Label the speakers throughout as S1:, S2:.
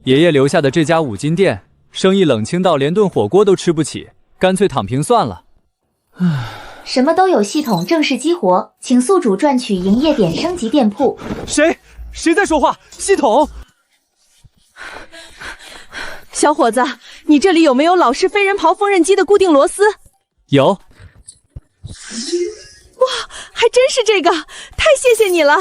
S1: 爷爷留下的这家五金店，生意冷清到连顿火锅都吃不起，干脆躺平算了。
S2: 什么都有系统正式激活，请宿主赚取营业点升级店铺。
S1: 谁在说话？系统！
S3: 小伙子，你这里有没有老式飞人袍缝纫机的固定螺丝？
S1: 有。
S3: 哇，还真是这个，太谢谢你了！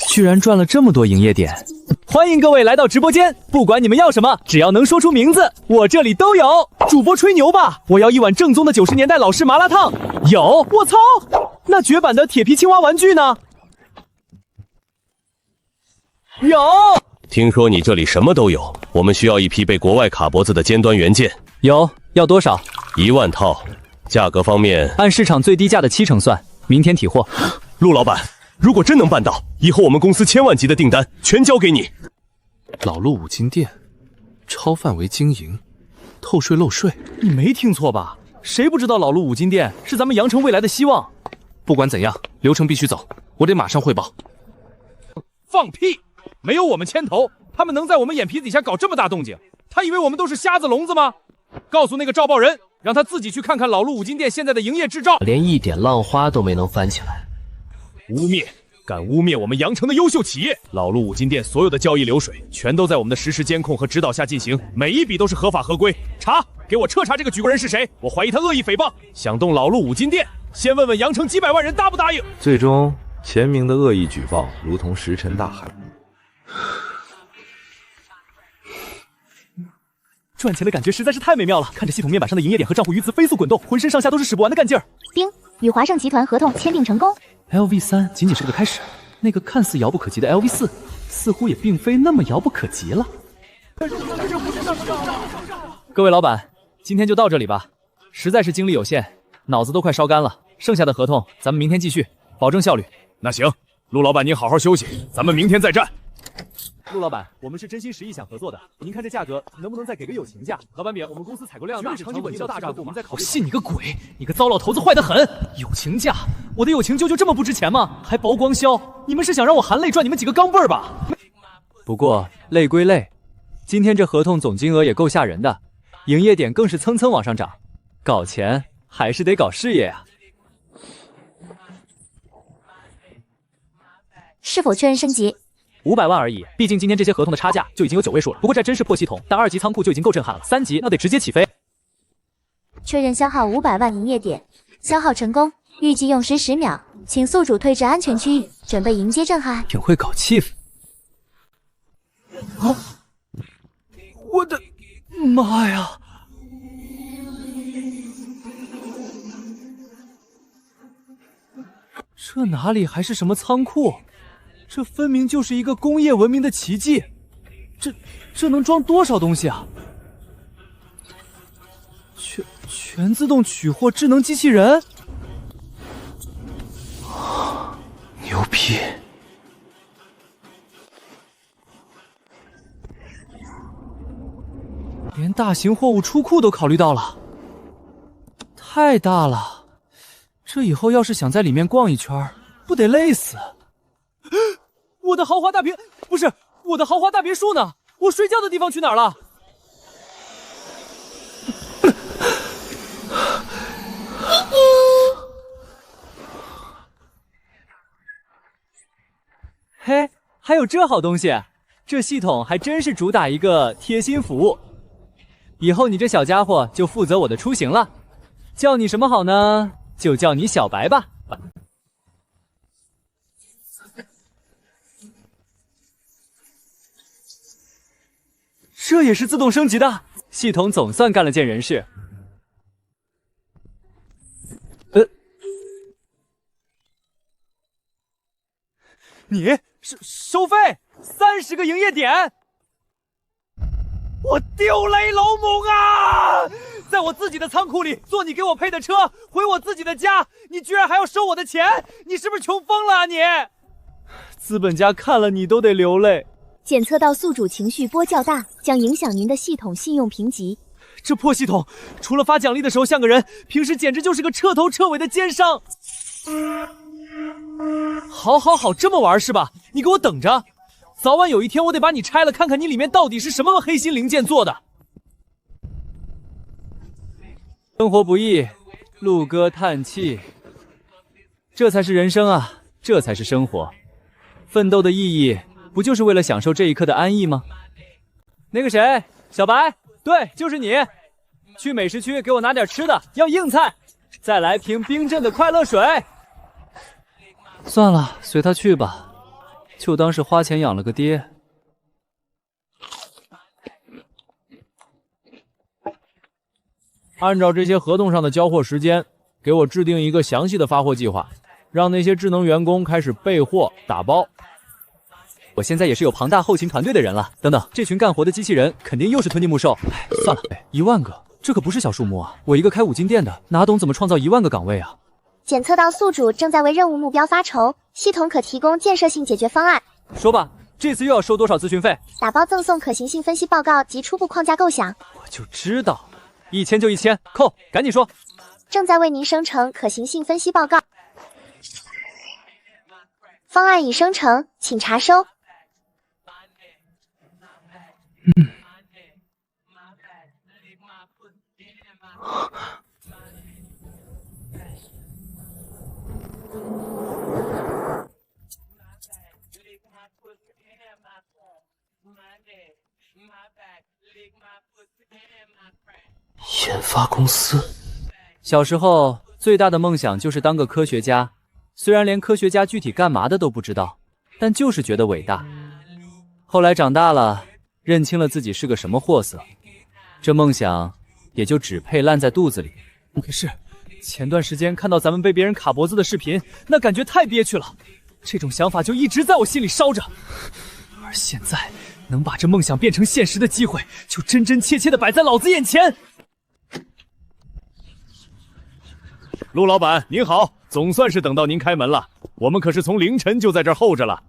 S1: 居然赚了这么多营业点！欢迎各位来到直播间，不管你们要什么，只要能说出名字，我这里都有。主播吹牛吧，我要一碗正宗的90年代老式麻辣烫。有，我操！那绝版的铁皮青蛙玩具呢？有。
S4: 听说你这里什么都有，我们需要一批被国外卡脖子的尖端元件。
S1: 有，要多少
S4: ？1万套。价格方面，
S1: 按市场最低价的70%算，明天提货。
S4: 陆老板，如果真能办到，以后我们公司1000万级的订单全交给你。
S5: 老陆五金店，超范围经营，透税漏税。
S1: 你没听错吧？谁不知道老陆五金店是咱们阳城未来的希望？
S5: 不管怎样，流程必须走，我得马上汇报。
S6: 放屁！没有我们牵头，他们能在我们眼皮底下搞这么大动静？他以为我们都是瞎子聋子吗？告诉那个赵报人，让他自己去看看老陆五金店现在的营业执照。
S7: 连一点浪花都没能翻起来。
S6: 污蔑！敢污蔑我们阳城的优秀企业！老陆五金店所有的交易流水，全都在我们的实时监控和指导下进行，每一笔都是合法合规。查！给我彻查这个举报人是谁！我怀疑他恶意诽谤，想动老陆五金店，先问问阳城几百万人答不答应。
S8: 最终，钱明的恶意举报如同石沉大海。
S1: 赚钱的感觉实在是太美妙了，看着系统面板上的营业点和账户余额飞速滚动，浑身上下都是使不完的干劲儿。
S2: 丁，与华盛集团合同签订成功。
S1: LV3仅仅是个开始，那个看似遥不可及的 LV4，似乎也并非那么遥不可及了。各位老板，今天就到这里吧，实在是精力有限，脑子都快烧干了。剩下的合同咱们明天继续，保证效率。
S6: 那行，陆老板您好好休息，咱们明天再战。
S1: 陆老板，我们是真心实意想合作的，您看这价格能不能再给个友情价？老板别，我们公司采购量大，长期稳定的大账户，我们再考虑。我信你个鬼！你个糟老头子坏得很！友情价？我的友情就这么不值钱吗？还薄光销？你们是想让我含泪赚你们几个钢镚儿吧？不过累归累，今天这合同总金额也够吓人的，营业点更是蹭蹭往上涨。搞钱还是得搞事业啊！
S2: 是否确认升级
S1: ？500万而已，毕竟今天这些合同的差价就已经有9位数了。不过这真是破系统，但2级仓库就已经够震撼了，3级那得直接起飞。
S2: 确认消耗500万营业点，消耗成功，预计用时10秒，请宿主退至安全区域，准备迎接震撼。
S1: 挺会搞气氛。啊！我的妈呀！这哪里还是什么仓库？这分明就是一个工业文明的奇迹，这能装多少东西啊？全自动取货智能机器人，
S5: 牛逼！
S1: 连大型货物出库都考虑到了，太大了。这以后要是想在里面逛一圈，不得累死？我的豪华大别，不是，我的豪华大别墅呢？我睡觉的地方去哪儿了？嘿，还有这好东西，这系统还真是主打一个贴心服务。以后你这小家伙就负责我的出行了，叫你什么好呢？就叫你小白吧。这也是自动升级的，系统总算干了件人事。你收费30个营业点，我丢雷老母啊！在我自己的仓库里坐你给我配的车，回我自己的家，你居然还要收我的钱，你是不是穷疯了啊你？资本家看了你都得流泪。
S2: 检测到宿主情绪波较大，将影响您的系统信用评级。
S1: 这破系统，除了发奖励的时候像个人，平时简直就是个彻头彻尾的奸商。好，这么玩是吧？你给我等着，早晚有一天我得把你拆了，看看你里面到底是什么黑心零件做的。生活不易，陆哥叹气。这才是人生啊，这才是生活。奋斗的意义，不就是为了享受这一刻的安逸吗？那个谁，小白，对，就是你。去美食区给我拿点吃的，要硬菜，再来瓶冰镇的快乐水。算了，随他去吧，就当是花钱养了个爹。按照这些合同上的交货时间，给我制定一个详细的发货计划，让那些智能员工开始备货打包。我现在也是有庞大后勤团队的人了。等等，这群干活的机器人肯定又是吞金木兽。哎，算了，1万个，这可不是小数目啊！我一个开5金店的，哪懂怎么创造1万个岗位啊？
S2: 检测到宿主正在为任务目标发愁，系统可提供建设性解决方案。
S1: 说吧，这次又要收多少咨询费？
S2: 打包赠送可行性分析报告及初步框架构想。
S1: 我就知道，1000就1000，扣，赶紧说。
S2: 正在为您生成可行性分析报告，方案已生成，请查收。
S5: 研发公司。
S1: 小时候最大的梦想就是当个科学家，虽然连科学家具体干嘛的都不知道，但就是觉得伟大。后来长大了，认清了自己是个什么货色，这梦想也就只配烂在肚子里。可是前段时间看到咱们被别人卡脖子的视频，那感觉太憋屈了，这种想法就一直在我心里烧着。而现在能把这梦想变成现实的机会，就真真切切的摆在老子眼前。
S6: 陆老板您好，总算是等到您开门了，我们可是从凌晨就在这儿候着了，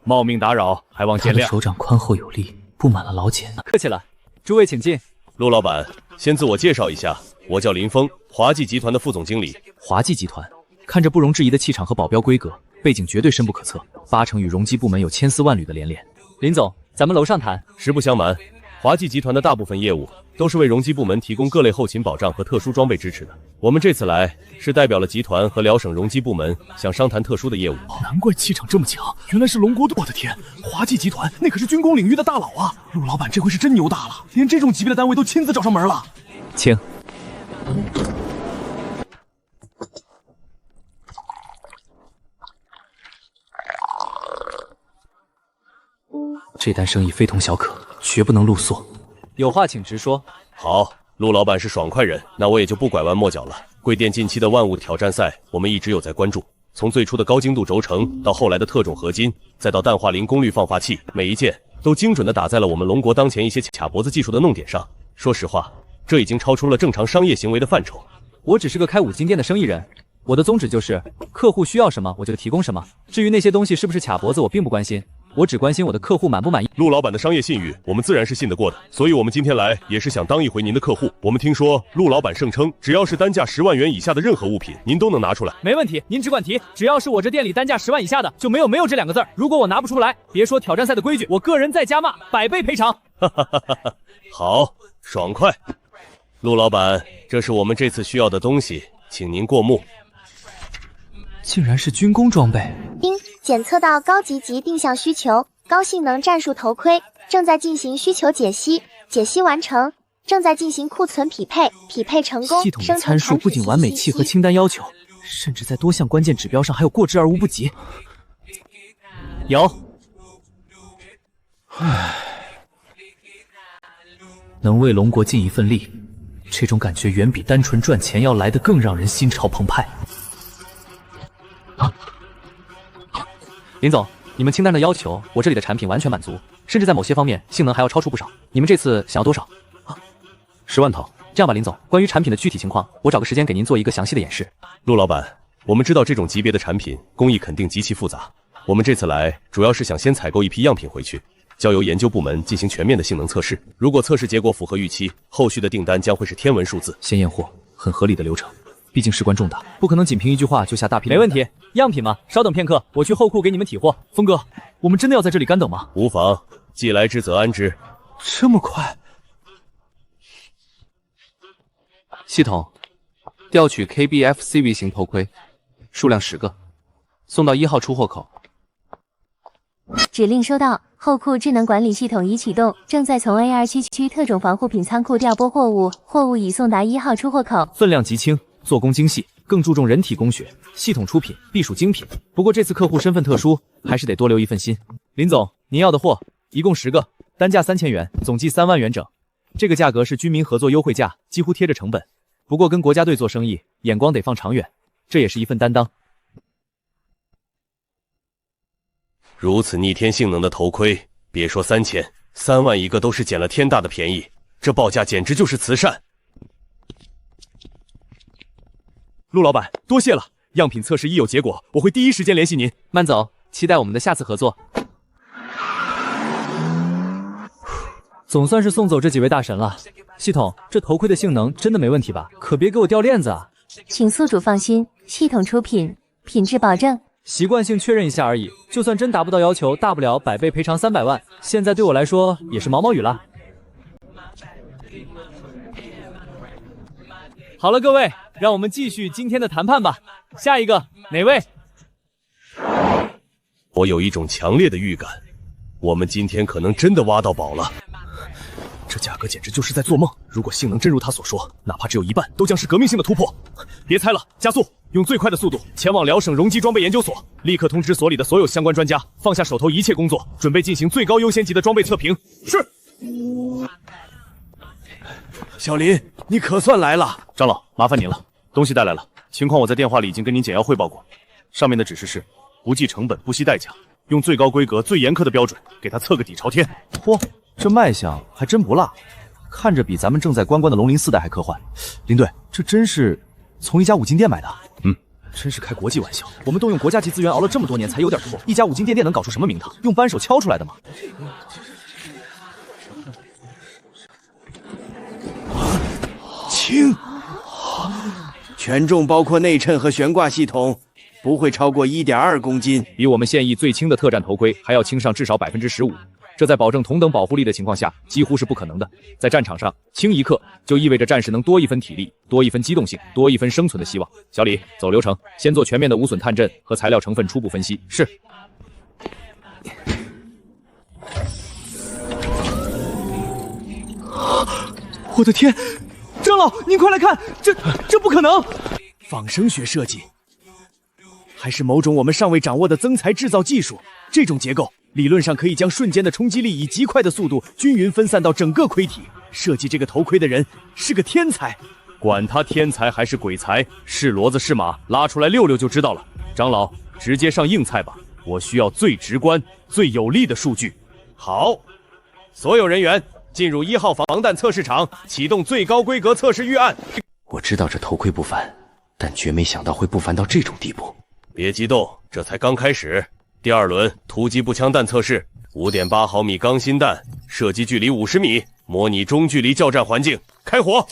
S6: 冒命打扰，还望见谅。
S5: 他的手掌宽厚有力，布满了老茧。
S1: 客气了，诸位请进。
S4: 陆老板，先自我介绍一下，我叫林峰，华记集团的副总经理。
S1: 华记集团看着不容置疑的气场和保镖规格，背景绝对深不可测，80%与容积部门有千丝万缕的连连。林总，咱们楼上谈。
S4: 实不相瞒，华记集团的大部分业务都是为容积部门提供各类后勤保障和特殊装备支持的。我们这次来是代表了集团和辽省容积部门，想商谈特殊的业务。
S6: 难怪气场这么强，原来是龙国的。我的天，华记集团那可是军工领域的大佬啊！陆老板这回是真牛大了，连这种级别的单位都亲自找上门了。
S1: 请。
S5: 这单生意非同小可，绝不能露宿。
S1: 有话请直说。
S4: 好，陆老板是爽快人，那我也就不拐弯抹角了。贵店近期的万物挑战赛，我们一直有在关注。从最初的高精度轴承，到后来的特种合金，再到氮化磷功率放化器，每一件都精准地打在了我们龙国当前一些卡脖子技术的弄点上。说实话，这已经超出了正常商业行为的范畴。
S1: 我只是个开5金店的生意人，我的宗旨就是客户需要什么我就提供什么。至于那些东西是不是卡脖子，我并不关心。我只关心我的客户满不满意。
S4: 陆老板的商业信誉，我们自然是信得过的，所以我们今天来也是想当一回您的客户。我们听说陆老板声称，只要是单价10万元以下的任何物品，您都能拿出来。
S1: 没问题，您只管提，只要是我这店里单价10万以下的，就没有这2个字。如果我拿不出来，别说挑战赛的规矩，我个人再加骂，100倍赔偿。
S4: 好，爽快。陆老板，这是我们这次需要的东西，请您过目。
S1: 竟然是军工装备。
S2: 检测到高级及定向需求，高性能战术头盔正在进行需求解析，解析完成，正在进行库存匹配，匹配成功。
S1: 系统的参数不仅完美契合清单要求，甚至在多项关键指标上还有过之而无不及。有。
S5: 能为龙国尽一份力，这种感觉远比单纯赚钱要来得更让人心潮澎湃。
S1: 林总，你们清单的要求，我这里的产品完全满足，甚至在某些方面性能还要超出不少。你们这次想要多少？10万套。这样吧，林总，关于产品的具体情况，我找个时间给您做一个详细的演示。
S4: 陆老板，我们知道这种级别的产品工艺肯定极其复杂，我们这次来主要是想先采购一批样品回去，交由研究部门进行全面的性能测试。如果测试结果符合预期，后续的订单将会是天文数字。
S5: 先验货，很合理的流程。毕竟事关重大，不可能仅凭一句话就下大批。
S1: 没问题，样品嘛，稍等片刻，我去后库给你们提货。
S5: 峰哥，我们真的要在这里干等吗？
S4: 无妨，既来之则安之。
S5: 这么快？
S7: 系统，调取 KBFCV 型头盔，数量10个，送到1号出货口。
S2: 指令收到，后库智能管理系统已启动，正在从 AR7区特种防护品仓库调拨货物，货物已送达1号出货口。
S5: 分量极轻，做工精细，更注重人体工学，系统出品必属精品。不过这次客户身份特殊，还是得多留一份心。林总，您要的货一共10个，单价3000元，总计3万元整。这个价格是军民合作优惠价，几乎贴着成本。不过跟国家队做生意，眼光得放长远，这也是一份担当。
S4: 如此逆天性能的头盔，别说3000，3万一个都是捡了天大的便宜，这报价简直就是慈善。
S6: 陆老板，多谢了，样品测试一有结果，我会第一时间联系您。
S7: 慢走，期待我们的下次合作。
S5: 总算是送走这几位大神了。系统，这头盔的性能真的没问题吧？可别给我掉链子啊！
S2: 请宿主放心，系统出品，品质保证。
S5: 习惯性确认一下而已，就算真达不到要求，大不了100倍赔偿300万。现在对我来说也是毛毛雨了。
S1: 好了，各位，让我们继续今天的谈判吧。下一个哪位？
S4: 我有一种强烈的预感，我们今天可能真的挖到宝了。
S6: 这价格简直就是在做梦！如果性能真如他所说，哪怕只有一半，都将是革命性的突破。别猜了，加速，用最快的速度前往辽省容机装备研究所，立刻通知所里的所有相关专家，放下手头一切工作，准备进行最高优先级的装备测评。是。小林，你可算来了。张老，麻烦您了，东西带来了。情况我在电话里已经跟您简要汇报过，上面的指示是不计成本，不惜代价，用最高规格、最严苛的标准给他测个底朝天。
S8: 嚯，这卖相还真不辣，看着比咱们正在观光的龙鳞4代还科幻。林队，这真是从一家五金店买的？
S6: 真是开国际玩笑。我们动用国家级资源熬了这么多年才有点货，一家五金店能搞出什么名堂？用扳手敲出来的吗？
S9: 轻，权重包括内衬和悬挂系统，不会超过1.2公斤，
S6: 比我们现役最轻的特战头盔还要轻上至少15%。这在保证同等保护力的情况下，几乎是不可能的。在战场上，轻1克就意味着战士能多1分体力，多1分机动性，多1分生存的希望。小李，走流程，先做全面的无损探阵和材料成分初步分析。是。
S1: 我的天，张老，您快来看，这不可能！
S6: 仿生学设计，还是某种我们尚未掌握的增材制造技术？这种结构理论上可以将瞬间的冲击力以极快的速度均匀分散到整个盔体。设计这个头盔的人是个天才，管他天才还是鬼才，是骡子是马，拉出来溜溜就知道了。张老，直接上硬菜吧，我需要最直观、最有力的数据。好，所有人员进入1号防弹测试场，启动最高规格测试预案。
S9: 我知道这头盔不凡，但绝没想到会不凡到这种地步。
S4: 别激动，这才刚开始。第2轮突击步枪弹测试，5.8毫米钢芯弹，射击距离50米，模拟中距离交战环境。开火！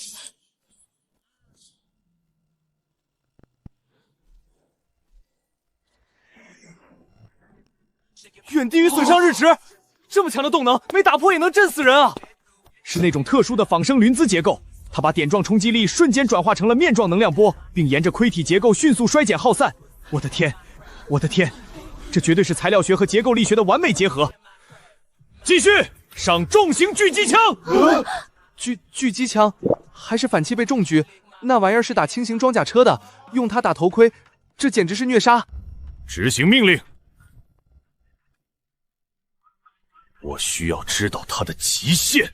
S1: 远低于损伤日值，这么强的动能，没打破也能震死人啊！
S6: 是那种特殊的仿生磷资结构，它把点状冲击力瞬间转化成了面状能量波，并沿着盔体结构迅速衰减耗散。我的天，我的天！这绝对是材料学和结构力学的完美结合。继续上重型狙击枪。
S7: 狙击枪还是反气背重狙？那玩意儿是打轻型装甲车的，用它打头盔，这简直是虐杀！
S6: 执行命令。我需要知道它的极限。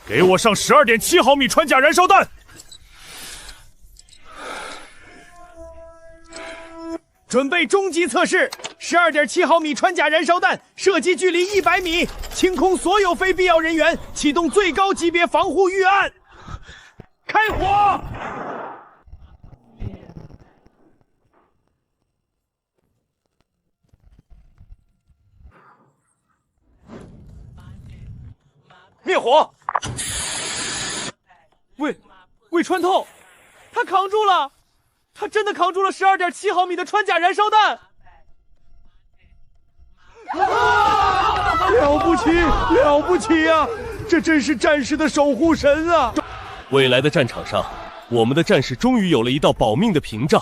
S6: 给我上12.7毫米穿甲燃烧弹。准备终极测试，12.7毫米穿甲燃烧弹，射击距离100米，清空所有非必要人员，启动最高级别防护预案，开火！灭火！
S1: 未穿透，他扛住了，他真的扛住了12.7毫米的穿甲燃烧弹。
S9: 了不起，了不起呀！这真是战士的守护神啊！
S4: 未来的战场上，我们的战士终于有了一道保命的屏障。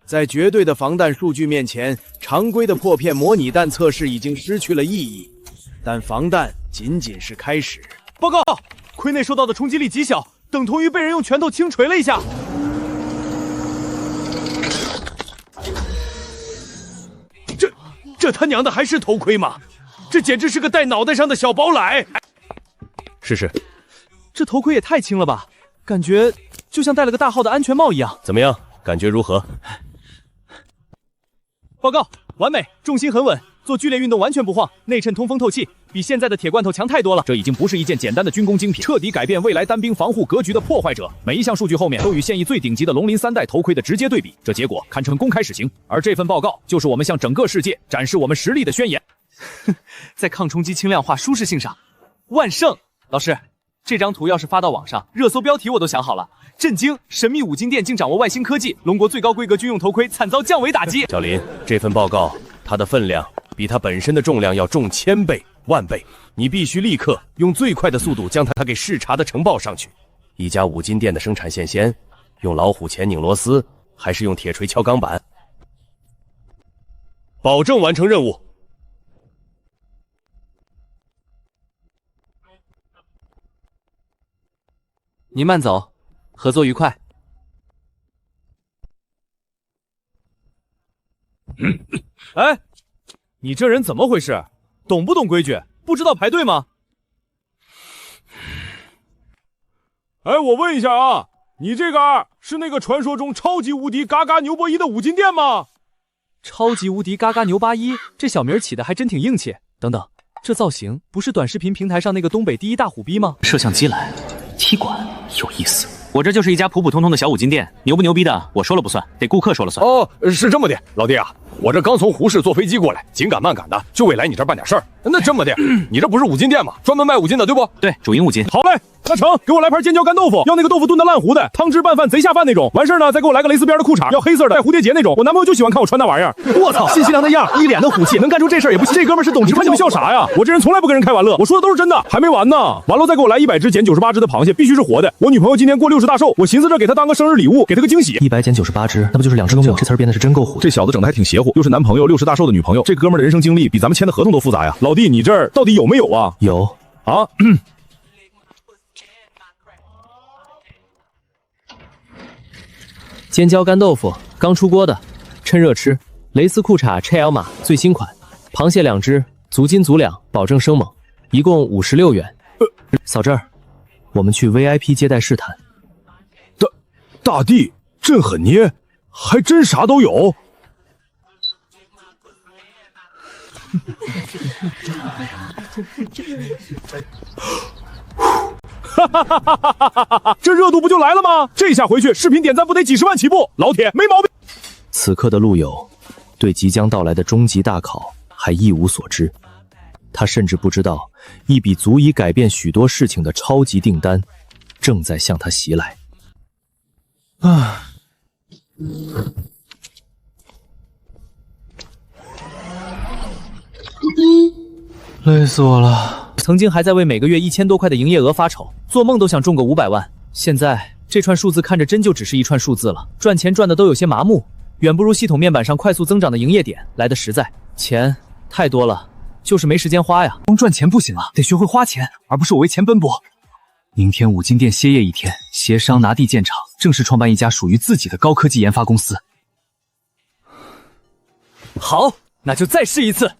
S9: 在绝对的防弹数据面前，常规的破片模拟弹测试已经失去了意义。但防弹仅仅是开始。
S1: 报告，盔内受到的冲击力极小，等同于被人用拳头轻锤了一下。
S9: 这他娘的还是头盔吗？这简直是个带脑袋上的小堡垒！
S4: 试试，
S1: 这头盔也太轻了吧，感觉就像戴了个大号的安全帽一样。
S4: 怎么样？感觉如何？
S1: 报告，完美，重心很稳，做剧烈运动完全不晃，内衬通风透气，比现在的铁罐头强太多了。
S5: 这已经不是一件简单的军工精品，彻底改变未来单兵防护格局的破坏者。每一项数据后面都与现役最顶级的龙鳞3代头盔的直接对比，这结果堪称公开实行。而这份报告就是我们向整个世界展示我们实力的宣言。
S1: 在抗冲击轻量化、舒适性上，万胜！老师，这张图要是发到网上，热搜标题我都想好了。震惊！神秘五金店竟掌握外星科技，龙国最高规格军用头盔惨遭降维打击。
S4: 小林，这份报告它的分量比它本身的重量要重1000倍、万倍，你必须立刻用最快的速度将它给视察的呈报上去。一家五金店的生产线先用老虎钳拧螺丝，还是用铁锤敲钢板？保证完成任务。
S1: 您慢走，合作愉快。
S6: 哎，你这人怎么回事？懂不懂规矩？不知道排队吗？哎，我问一下啊，你这个是那个传说中超级无敌嘎嘎牛波一的五金店吗？
S1: 超级无敌嘎嘎牛八一，这小名起的还真挺硬气。等等，这造型不是短视频平台上那个东北第一大虎逼吗？
S5: 摄像机来，踢馆有意思。我这就是一家普普通通的小五金店，牛不牛逼的我说了不算，得顾客说了算。
S6: 哦，是这么的，老弟啊，我这刚从胡市坐飞机过来，紧赶慢赶的，就为来你这儿办点事儿。那这么的，你这不是五金店吗？专门卖五金的，对不？
S5: 对，主营五金。
S6: 好嘞，那成，给我来盘尖椒干豆腐，要那个豆腐炖的烂糊的，汤汁拌饭贼下饭那种。完事儿呢，再给我来个蕾丝边的裤衩，要黑色的带蝴蝶结那种。我男朋友就喜欢看我穿那玩意儿。我操，信息量那样，一脸的虎气，能干出这事儿也不信。这哥们儿是懂，你看你们笑啥呀？我这人从来不跟人开玩乐，我说的都是真的。还没完呢，完了再给我来100只减98只的螃蟹，必须是活的。我女朋友今年过60大寿，我寻思着给她当个生日礼物，给她个惊喜。
S5: 100减98只，那不就是2只都没有？这词儿编的是真够虎。
S6: 这小子整的还挺邪乎，又是男朋友60大寿的女朋友，这哥们儿的人生经历比咱们签的合同都复杂呀。老弟，你这儿到底有没有啊？
S5: 有
S6: 啊。
S5: 尖椒干豆腐刚出锅的，趁热吃。蕾丝裤衩 XL 码最新款，螃蟹2只，足斤足两，保证生猛，一共56元。扫这儿，我们去 VIP 接待室谈。
S6: 大弟，真狠捏，还真啥都有。哈哈哈哈哈哈！这热度不就来了吗？这下回去视频点赞不得几10万起步？老铁，没毛病。
S5: 此刻的陆游对即将到来的终极大考还一无所知，他甚至不知道一笔足以改变许多事情的超级订单正在向他袭来。累死我了。曾经还在为每个月1000多块的营业额发愁，做梦都想中个500万。现在这串数字看着真就只是一串数字了，赚钱赚的都有些麻木，远不如系统面板上快速增长的营业点来的实在。钱太多了，就是没时间花呀。光赚钱不行啊，得学会花钱，而不是我为钱奔波。明天五金店歇业1天，协商拿地建厂，正式创办一家属于自己的高科技研发公司。
S1: 好，那就再试一次。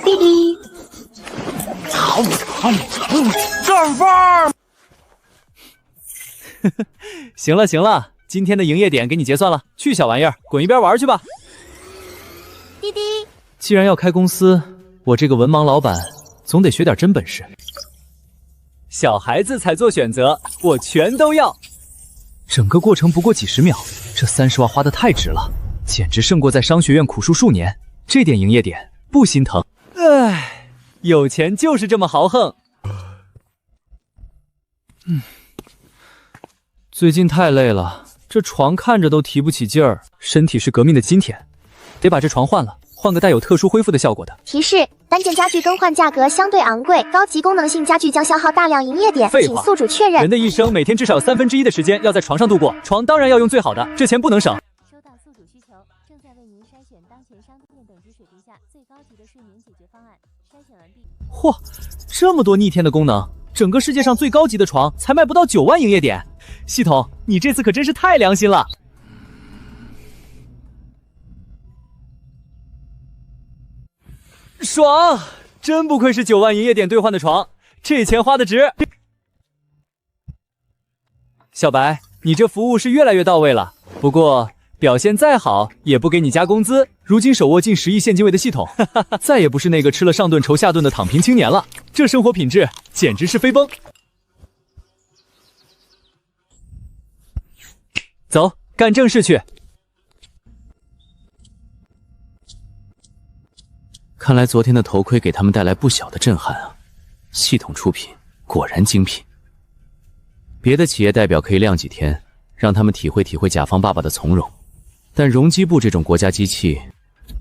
S2: 滴滴，
S1: 正方。行了行了，今天的营业点给你结算了，去小玩意儿，滚一边玩去吧。
S2: 滴滴，
S5: 既然要开公司，我这个文盲老板总得学点真本事。
S1: 小孩子才做选择，我全都要。
S5: 整个过程不过几10秒，这30万花得太值了，简直胜过在商学院苦书数年。这点营业点不心疼。
S1: 唉，
S5: 有钱就是这么豪横。最近太累了，这床看着都提不起劲儿。身体是革命的今天，得把这床换了，换个带有特殊恢复的效果的。
S2: 提示：单件家具更换价格相对昂贵，高级功能性家具将消耗大量营业点，请宿主确认。
S5: 人的一生每天至少有1/3的时间要在床上度过，床当然要用最好的，这钱不能省。
S2: 收到宿主需求，正在为您筛选当前商店等级水平下最高级的睡眠解决方案，筛选完毕。
S5: 嚯，这么多逆天的功能，整个世界上最高级的床才卖不到9万营业点。系统，你这次可真是太良心了。爽，真不愧是9万营业点兑换的床，这钱花的值。小白，你这服务是越来越到位了，不过表现再好也不给你加工资。如今手握近10亿现金位的系统，再也不是那个吃了上顿愁下顿的躺平青年了，这生活品质简直是飞崩。走，干正事去。
S8: 看来昨天的头盔给他们带来不小的震撼啊！系统出品，果然精品。别的企业代表可以晾几天，让他们体会体会甲方爸爸的从容，但容机部这种国家机器，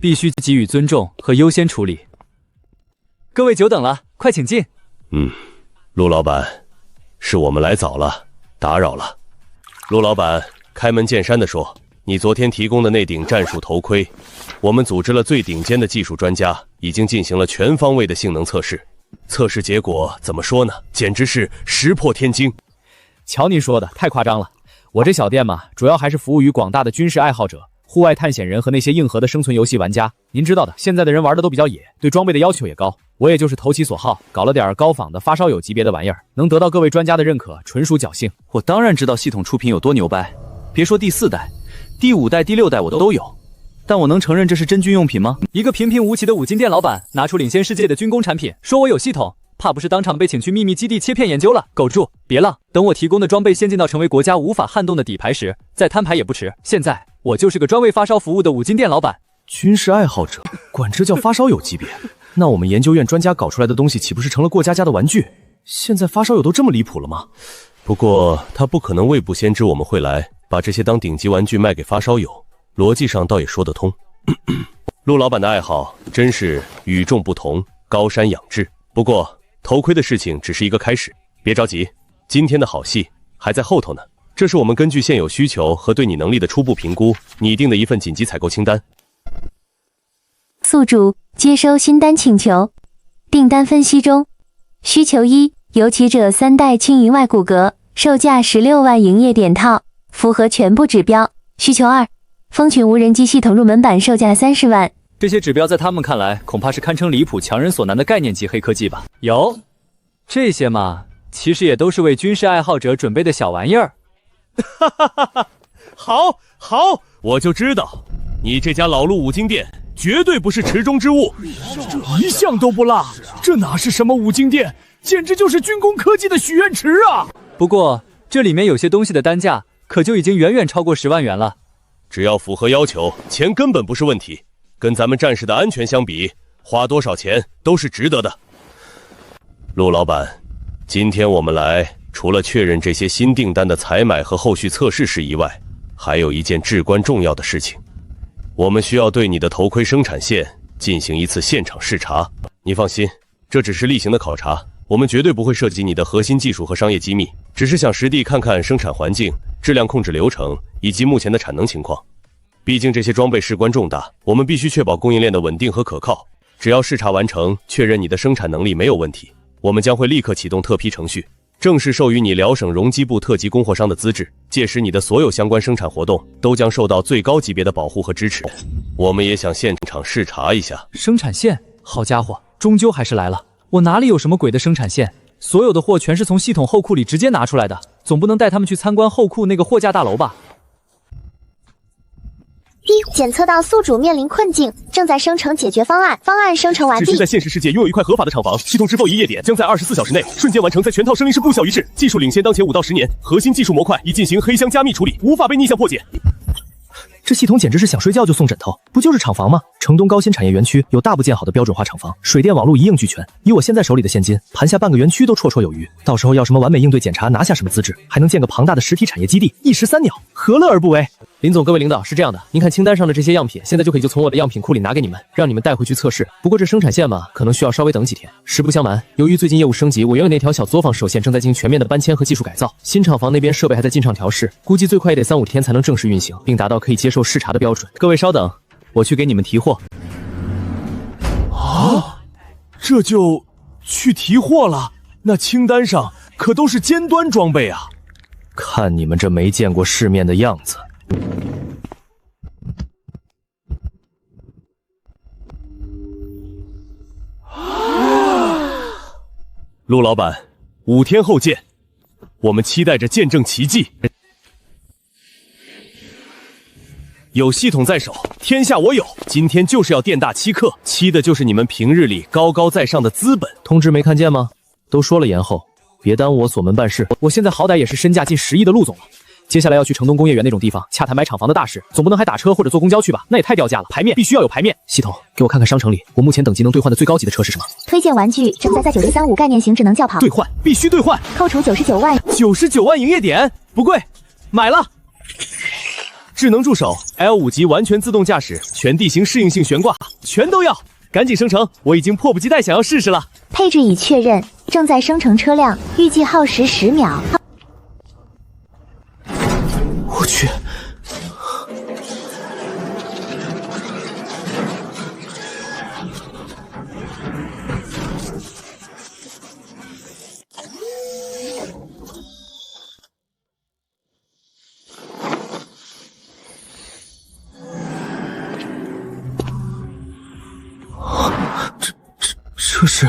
S5: 必须给予尊重和优先处理。各位久等了，快请进。
S4: 陆老板，是我们来早了，打扰了。陆老板开门见山地说，你昨天提供的那顶战术头盔，我们组织了最顶尖的技术专家，已经进行了全方位的性能测试。测试结果怎么说呢？简直是石破天惊。
S5: 瞧您说的，太夸张了。我这小店嘛，主要还是服务于广大的军事爱好者、户外探险人和那些硬核的生存游戏玩家。您知道的，现在的人玩的都比较野，对装备的要求也高。我也就是投其所好，搞了点高仿的发烧友级别的玩意儿，能得到各位专家的认可，纯属侥幸。
S8: 我当然知道系统出品有多牛掰，别说第4代、第5代、第6代我都有，但我能承认这是真军用品吗？
S5: 一个平平无奇的五金店老板拿出领先世界的军工产品，说我有系统，怕不是当场被请去秘密基地切片研究了。苟住，别浪，等我提供的装备先进到成为国家无法撼动的底牌时，再摊牌也不迟。现在我就是个专为发烧服务的五金店老板。
S8: 军事爱好者管这叫发烧友级别？那我们研究院专家搞出来的东西岂不是成了过家家的玩具？现在发烧友都这么离谱了吗？
S4: 不过他不可能未卜先知我们会来，把这些当顶级玩具卖给发烧友，逻辑上倒也说得通。陆老板的爱好真是与众不同，高山仰志。不过头盔的事情只是一个开始，别着急，今天的好戏还在后头呢。这是我们根据现有需求和对你能力的初步评估拟定的一份紧急采购清单。
S2: 宿主接收新单请求，订单分析中。需求1：游骑者3代轻银外骨骼，售价16万营业点套，符合全部指标。需求2：蜂群无人机系统入门版，售价30万。
S5: 这些指标在他们看来，恐怕是堪称离谱、强人所难的概念级黑科技吧？有，这些嘛，其实也都是为军事爱好者准备的小玩意儿。
S4: 哈哈哈哈！好，好，我就知道，你这家老陆五金店绝对不是池中之物，
S6: 这一项都不落。这哪是什么五金店，简直就是军工科技的许愿池啊！
S5: 不过这里面有些东西的单价可就已经远远超过10万元了。
S4: 只要符合要求，钱根本不是问题。跟咱们战士的安全相比，花多少钱都是值得的。陆老板，今天我们来，除了确认这些新订单的采买和后续测试事宜外，还有一件至关重要的事情。我们需要对你的头盔生产线进行一次现场视察。你放心，这只是例行的考察，我们绝对不会涉及你的核心技术和商业机密，只是想实地看看生产环境、质量控制流程以及目前的产能情况。毕竟这些装备事关重大，我们必须确保供应链的稳定和可靠。只要视察完成，确认你的生产能力没有问题，我们将会立刻启动特批程序，正式授予你辽省容机部特级供货商的资质。届时你的所有相关生产活动都将受到最高级别的保护和支持。我们也想现场视察一下
S5: 生产线。好家伙，终究还是来了。我哪里有什么鬼的生产线？所有的货全是从系统后库里直接拿出来的，总不能带他们去参观后库那个货架大楼吧？
S2: 检测到宿主面临困境，正在生成解决方案。方案生成完毕。
S4: 只是在现实世界拥有一块合法的厂房，系统支付营业点将在24小时内瞬间完成，在全套声音室不小一致，技术领先当前5到10年，核心技术模块已进行黑箱加密处理，无法被逆向破解。
S1: 这系统简直是想睡觉就送枕头，不就是厂房吗？城东高新产业园区有大部建好的标准化厂房，水电网络一应俱全。以我现在手里的现金，盘下半个园区都绰绰有余。到时候要什么完美应对检查，拿下什么资质，还能建个庞大的实体产业基地，一石三鸟，何乐而不为？林总，各位领导，是这样的，您看清单上的这些样品，现在就可以从我的样品库里拿给你们，让你们带回去测试。不过这生产线嘛，可能需要稍微等几天。实不相瞒，由于最近业务升级，我原有那条小作坊手线正在进行全面的搬迁和技术改造，新厂房那边设备还在进场调试，估计最快也得3-5天才能正式运行，并达到可以接受视察的标准。各位稍等，我去给你们提货。
S6: 啊，这就去提货了？那清单上可都是尖端装备啊！
S1: 看你们这没见过世面的样子。
S6: 陆老板，5天后见，我们期待着见证奇迹。有系统在手，天下我有。今天就是要店大欺客，欺的就是你们平日里高高在上的资本。
S1: 通知没看见吗？都说了延后，别耽误我锁门办事。我现在好歹也是身价近10亿的陆总了，接下来要去城东工业园那种地方洽谈买厂房的大事，总不能还打车或者坐公交去吧？那也太掉价了。牌面必须要有牌面。系统，给我看看商城里我目前等级能兑换的最高级的车是什么？
S2: 推荐玩具正在935概念型智能轿跑
S1: 兑换，必须兑换，
S2: 扣除99万
S1: ，99万营业点，不贵，买了。
S6: 智能助手 L5级完全自动驾驶，全地形适应性悬挂，全都要，赶紧生成，我已经迫不及待想要试试了。
S2: 配置已确认，正在生成车辆，预计耗时10秒。
S1: 我去！这是。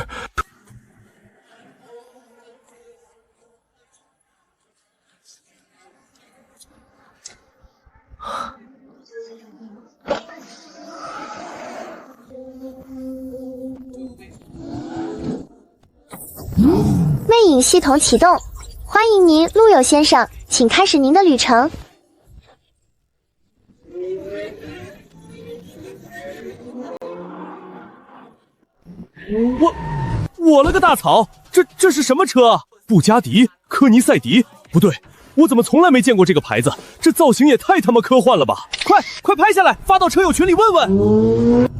S2: 魅影系统启动，欢迎您，陆友先生，请开始您的旅程。
S6: 我了个大草，这是什么车？布加迪、科尼赛迪？不对，我怎么从来没见过这个牌子？这造型也太他妈科幻了吧！快拍下来，发到车友群里问问。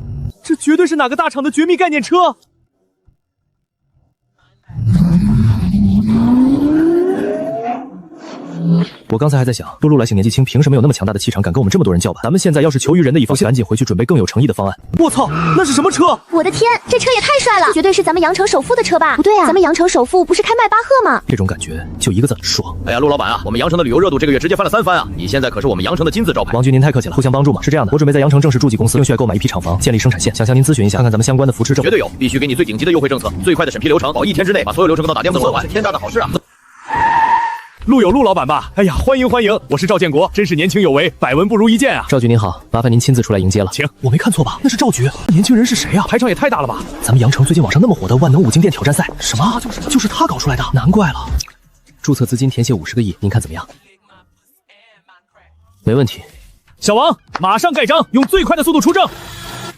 S6: 这绝对是哪个大厂的绝密概念车！
S1: 我刚才还在想，陆来信年纪轻，凭什么有那么强大的气场，敢跟我们这么多人叫板？咱们现在要是求于人的一方，赶紧回去准备更有诚意的方案。
S6: 我操，那是什么车？
S2: 我的天，这车也太帅了，绝对是咱们羊城首富的车吧？不对啊，咱们羊城首富不是开迈巴赫吗？
S1: 这种感觉就一个字，爽。
S8: 哎呀，陆老板啊，我们羊城的旅游热度这个月直接翻了3番啊！你现在可是我们羊城的金字招牌。
S1: 王局您太客气了，互相帮助嘛。是这样的，我准备在羊城正式筑基公司，并需要购买一批厂房，建立生产线，想向您咨询一下，看看咱们相关的扶持政策。
S8: 绝对有，必须给你最顶级的优惠政策，最快的审批流程，保1天之内把所有流程都打电子做完，天大的好事啊！
S6: 陆有陆老板吧？哎呀，欢迎欢迎，我是赵建国，真是年轻有为，百闻不如一见啊！
S1: 赵局您好，麻烦您亲自出来迎接了。
S6: 请。
S1: 我没看错吧？那是赵局，年轻人是谁啊？排场也太大了吧！咱们羊城最近网上那么火的万能5金店挑战赛，什么？就是他搞出来的，难怪了。注册资金填写50个亿，您看怎么样？没问题。
S6: 小王，马上盖章，用最快的速度出证。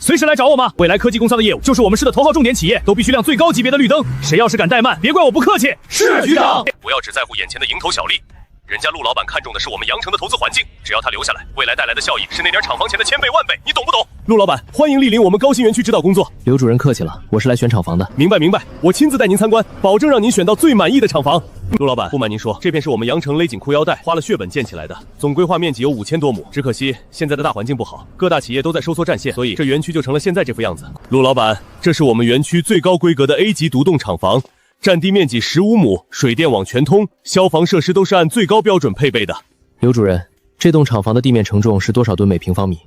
S6: 随时来找我吗？未来科技工商的业务就是我们市的头号重点企业，都必须亮最高级别的绿灯。谁要是敢怠慢，别怪我不客气。
S4: 是局长。不要只在乎眼前的蝇头小利，人家陆老板看中的是我们羊城的投资环境，只要他留下来，未来带来的效益是那点厂房钱的1000倍万倍，你懂不懂？
S6: 陆老板，欢迎莅临我们高新园区指导工作。
S1: 刘主任客气了，我是来选厂房的。
S6: 明白，我亲自带您参观，保证让您选到最满意的厂房。陆老板，不瞒您说，这片是我们羊城勒紧裤腰带，花了血本建起来的，总规划面积有5000多亩。只可惜现在的大环境不好，各大企业都在收缩战线，所以这园区就成了现在这副样子。陆老板，这是我们园区最高规格的 A 级独栋厂房，占地面积15亩，水电网全通，消防设施都是按最高标准配备的。
S1: 刘主任，这栋厂房的地面承重是多少吨每平方米？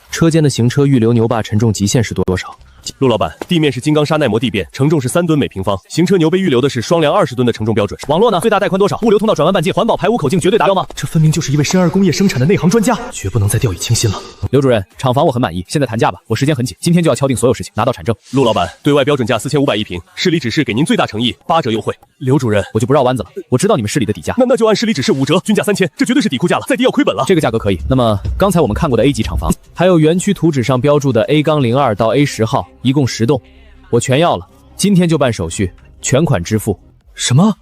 S1: 车间的行车预留牛坝承重极限是多少？
S4: 陆老板，地面是金刚砂耐磨地变，承重是3吨每平方，行车牛被预留的是双梁20吨的承重标准。
S1: 网络呢？最大带宽多少？物流通道转弯半径，环保排污口径绝对达标吗？这分明就是一位深二工业生产的内行专家，绝不能再掉以轻心了。刘主任，厂房我很满意，现在谈价吧，我时间很紧，今天就要敲定所有事情，拿到产证。
S4: 陆老板，对外标准价4500一平，市里指示给您最大诚意，8折优惠。
S1: 刘主任，我就不绕弯子了，我知道你们市里的底价，
S4: 那就按市里指示5折，均价3000，这绝对是底库价了，再低要亏本了。
S1: 这个价格可以。那么刚才我们看过的 A 级厂房，还有园区图纸上标注的 A-02到 A10号，一共10栋，我全要了，今天就办手续，全款支付。
S7: 什么？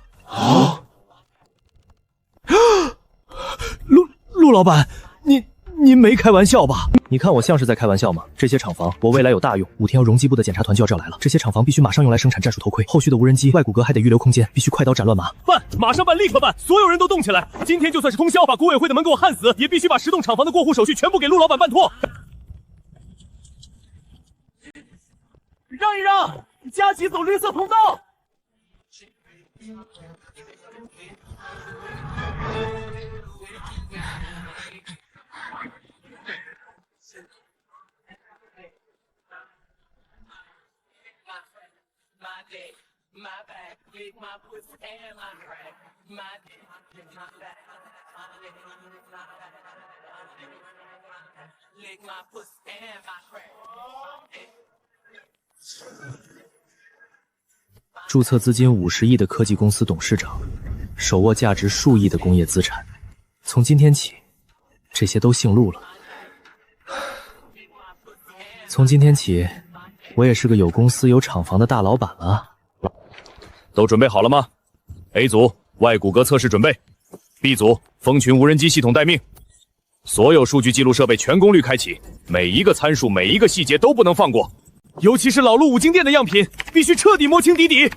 S7: 陆老板，您没开玩笑吧？
S1: 你看我像是在开玩笑吗？这些厂房我未来有大用，5天后容机部的检查团就要这儿来了。这些厂房必须马上用来生产战术头盔，后续的无人机、外骨骼还得预留空间，必须快刀斩乱麻。
S4: 办，马上办，立刻办！所有人都动起来！今天就算是通宵，把股委会的门给我焊死，也必须把10栋厂房的过户手续全部给陆老板办妥。
S1: 让一让，佳琪走绿色通道。注册资金50亿的科技公司董事长，手握价值数亿的工业资产。从今天起，这些都姓陆了。从今天起，我也是个有公司有厂房的大老板了。
S6: 都准备好了吗 ？A 组外骨骼测试准备 ，B 组蜂群无人机系统待命，所有数据记录设备全功率开启，每一个参数、每一个细节都不能放过。尤其是老陆五金店的样品，必须彻底摸清底底。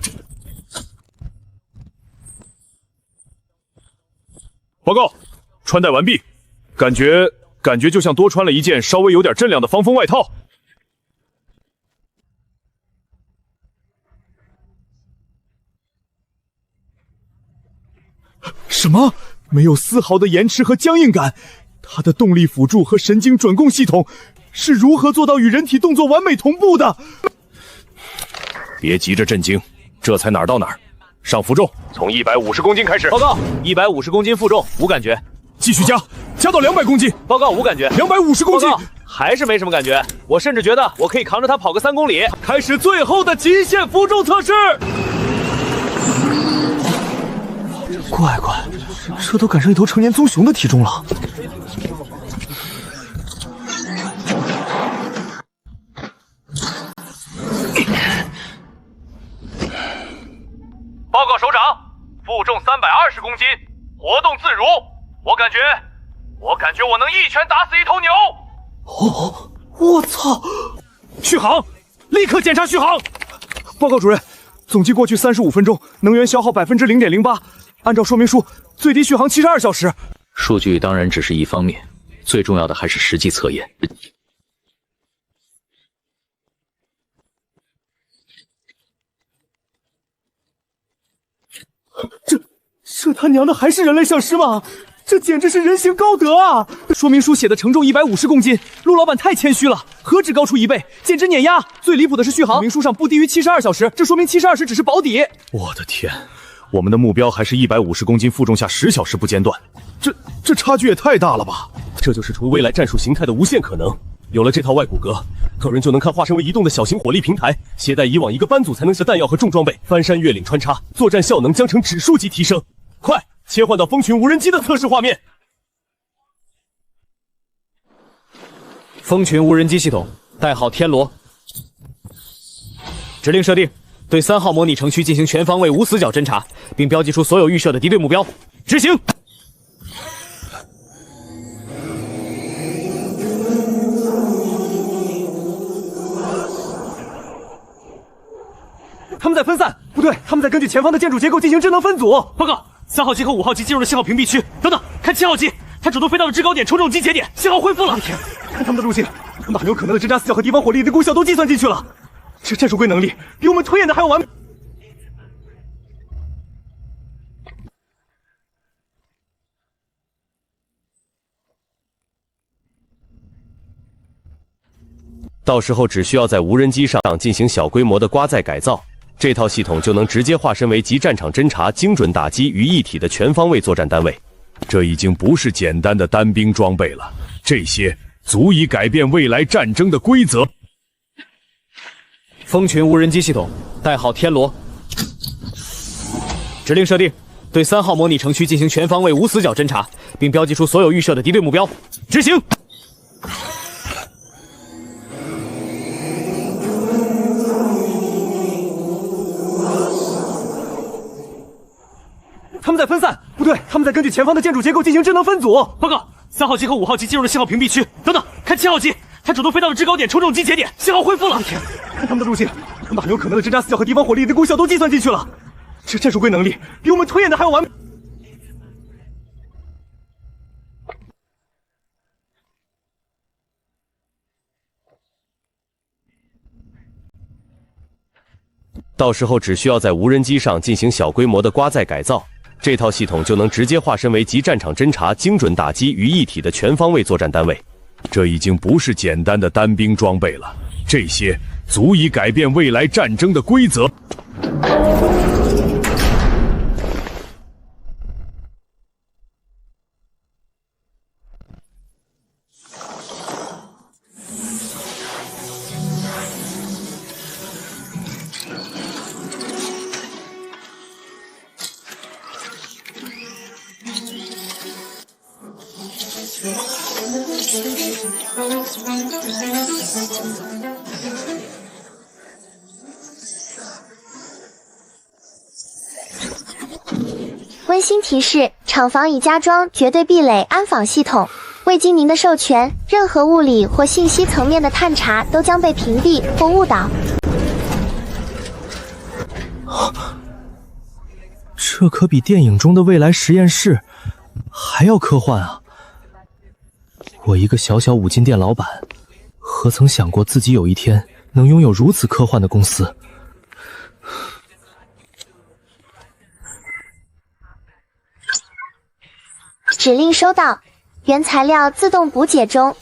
S6: 报告，穿戴完毕，感觉就像多穿了一件稍微有点分量的防风外套。
S7: 什么？没有丝毫的延迟和僵硬感？它的动力辅助和神经转供系统是如何做到与人体动作完美同步的？
S6: 别急着震惊，这才哪儿到哪儿。上负重，从150公斤开始。
S1: 报告，150公斤负重，无感觉。
S6: 继续加到200公斤。
S1: 报告，无感觉。
S6: 250公斤，
S1: 还是没什么感觉。我甚至觉得我可以扛着它跑个3公里。
S6: 开始最后的极限负重测试。
S7: 乖乖，这都赶上一头成年棕熊的体重了。
S6: 报告首长，负重320公斤，活动自如。我感觉我能一拳打死一头牛。
S7: 哦，我操！
S6: 续航，立刻检查续航。
S7: 报告主任，总计过去35分钟，能源消耗0.08%，按照说明书，最低续航72小时。
S8: 数据当然只是一方面，最重要的还是实际测验。
S7: 这他娘的还是人类丧尸吗？这简直是人形高德啊！说明书写的承重150公斤，陆老板太谦虚了，何止高出1倍，简直碾压！最离谱的是续航，说明书上不低于72小时，这说明72时只是保底。
S6: 我的天，我们的目标还是150公斤负重下10小时不间断，
S7: 这差距也太大了吧！
S4: 这就是除未来战术形态的无限可能。有了这套外骨骼，狗人就能看化身为移动的小型火力平台，携带以往一个班组才能的弹药和重装备，翻山越岭穿插，作战效能将呈指数级提升。快切换到蜂群无人机的测试画面。
S1: 蜂群无人机系统，代号天罗。指令设定：对3号模拟城区进行全方位无死角侦查，并标记出所有预设的敌对目标。执行。
S7: 他们在分散，不对，他们在根据前方的建筑结构进行智能分组。
S1: 报告，3号机和5号机进入了信号屏蔽区。等等，看7号机，它主动飞到了制高点抽重机节点，信号恢复了。
S7: 天，看他们的路径，他们把很有可能的侦察死角和敌方火力的功效都计算进去了。这战术龟能力比我们推演的还要完美。
S4: 到时候只需要在无人机上进行小规模的刮载改造，这套系统就能直接化身为集战场侦察、精准打击于一体的全方位作战单位。
S6: 这已经不是简单的单兵装备了，这些足以改变未来战争的规则。
S7: 蜂群无人机系统，代号天罗。指令设定：对3号模拟城区进行全方位无死角侦察，并标记出所有预设的敌对目标。执行。
S1: 他们在分散，不对，他们在根据前方的建筑结构进行智能分组。
S7: 报告，3号机和5号机进入了信号屏蔽区。等等，看7号机，它主动飞到了制高点抽中机节点，信号恢复了。
S1: 天，看他们的路径，他们把很有可能的侦察死角和敌方火力的功效都计算进去了。这战术规能力比我们推演的还要完美。
S4: 到时候只需要在无人机上进行小规模的刮载改造，这套系统就能直接化身为集战场侦察、精准打击于一体的全方位作战单位。
S6: 这已经不是简单的单兵装备了，这些足以改变未来战争的规则。
S2: 温馨提示：厂房已加装绝对壁垒安防系统，未经您的授权，任何物理或信息层面的探查都将被屏蔽或误导。
S7: 这可比电影中的未来实验室还要科幻啊！我一个小小五金店老板，何曾想过自己有一天能拥有如此科幻的公司？
S2: 指令收到，原材料自动补解中。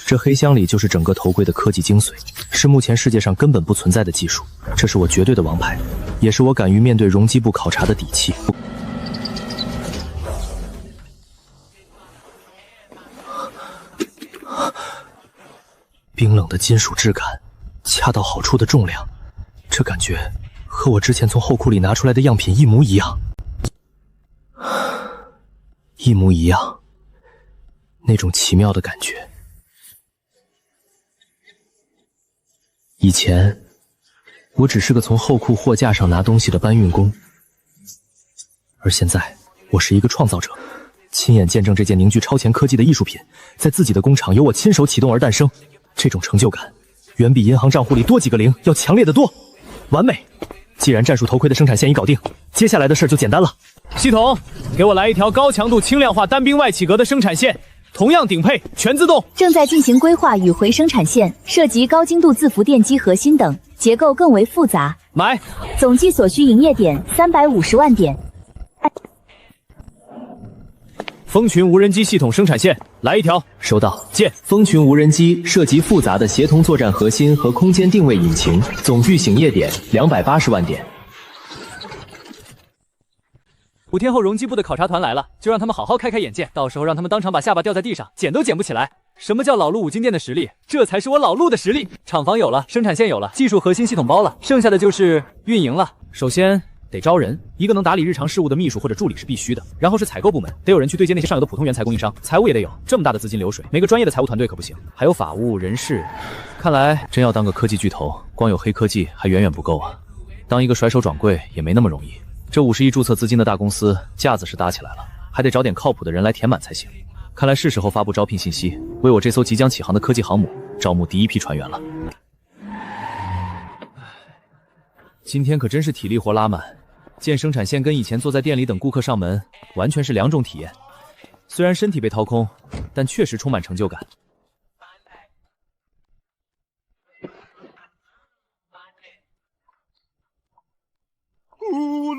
S7: 这黑箱里就是整个头盔的科技精髓，是目前世界上根本不存在的技术，这是我绝对的王牌，也是我敢于面对容机部考察的底气。冰冷的金属质感，恰到好处的重量，这感觉和我之前从后库里拿出来的样品一模一样，一模一样，那种奇妙的感觉。以前，我只是个从后库货架上拿东西的搬运工，而现在，我是一个创造者，亲眼见证这件凝聚超前科技的艺术品，在自己的工厂由我亲手启动而诞生。这种成就感，远比银行账户里多几个零要强烈得多。完美！既然战术头盔的生产线已搞定，接下来的事就简单了。系统，给我来一条高强度轻量化单兵外企格的生产线，同样顶配，全自动。
S10: 正在进行规划与回生产线，涉及高精度自浮电机核心等，结构更为复杂。
S7: 买。
S10: 总计所需营业点350万点。
S7: 蜂群无人机系统生产线，来一条。收到。见。蜂群无人机涉及复杂的协同作战核心和空间定位引擎，总具醒业点280万点。
S1: 5天后，容机部的考察团来了，就让他们好好开开眼界，到时候让他们当场把下巴掉在地上，捡都捡不起来。什么叫老陆五金店的实力？这才是我老陆的实力。厂房有了，生产线有了，技术核心系统包了，剩下的就是运营了。
S7: 首先得招人，一个能打理日常事务的秘书或者助理是必须的。然后是采购部门，得有人去对接那些上游的普通原材供应商，财务也得有，这么大的资金流水，没个专业的财务团队可不行。还有法务、人事，看来真要当个科技巨头，光有黑科技还远远不够啊。当一个甩手掌柜也没那么容易。这50亿注册资金的大公司，架子是搭起来了，还得找点靠谱的人来填满才行。看来是时候发布招聘信息，为我这艘即将起航的科技航母招募第一批船员了。今天可真是体力活拉满。建生产线跟以前坐在店里等顾客上门完全是两种体验，虽然身体被掏空，但确实充满成就感。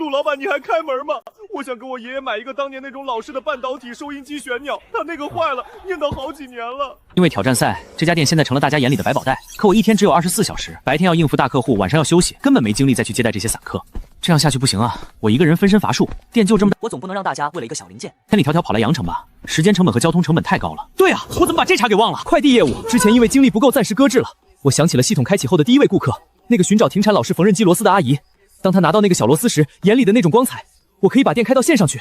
S7: 陆老板，你还开门吗？我想给我爷爷买一个当年那种老式的半导体收音机旋钮，他那个坏了，念叨好几年了。
S8: 因为挑战赛，这家店现在成了大家眼里的百宝袋。可我一天只有24小时，白天要应付大客户，晚上要休息，根本没精力再去接待这些散客。这样下去不行啊！我一个人分身乏术，店就这么大，我总不能让大家为了一个小零件千里迢迢跑来阳城吧？时间成本和交通成本太高了。对啊，我怎么把这茬给忘了？快递业务之前因为精力不够，暂时搁置了。我想起了系统开启后的第一位顾客，那个寻找停产老式缝纫机螺丝的阿姨。当她拿到那个小螺丝时，眼里的那种光彩，我可以把店开到线上去。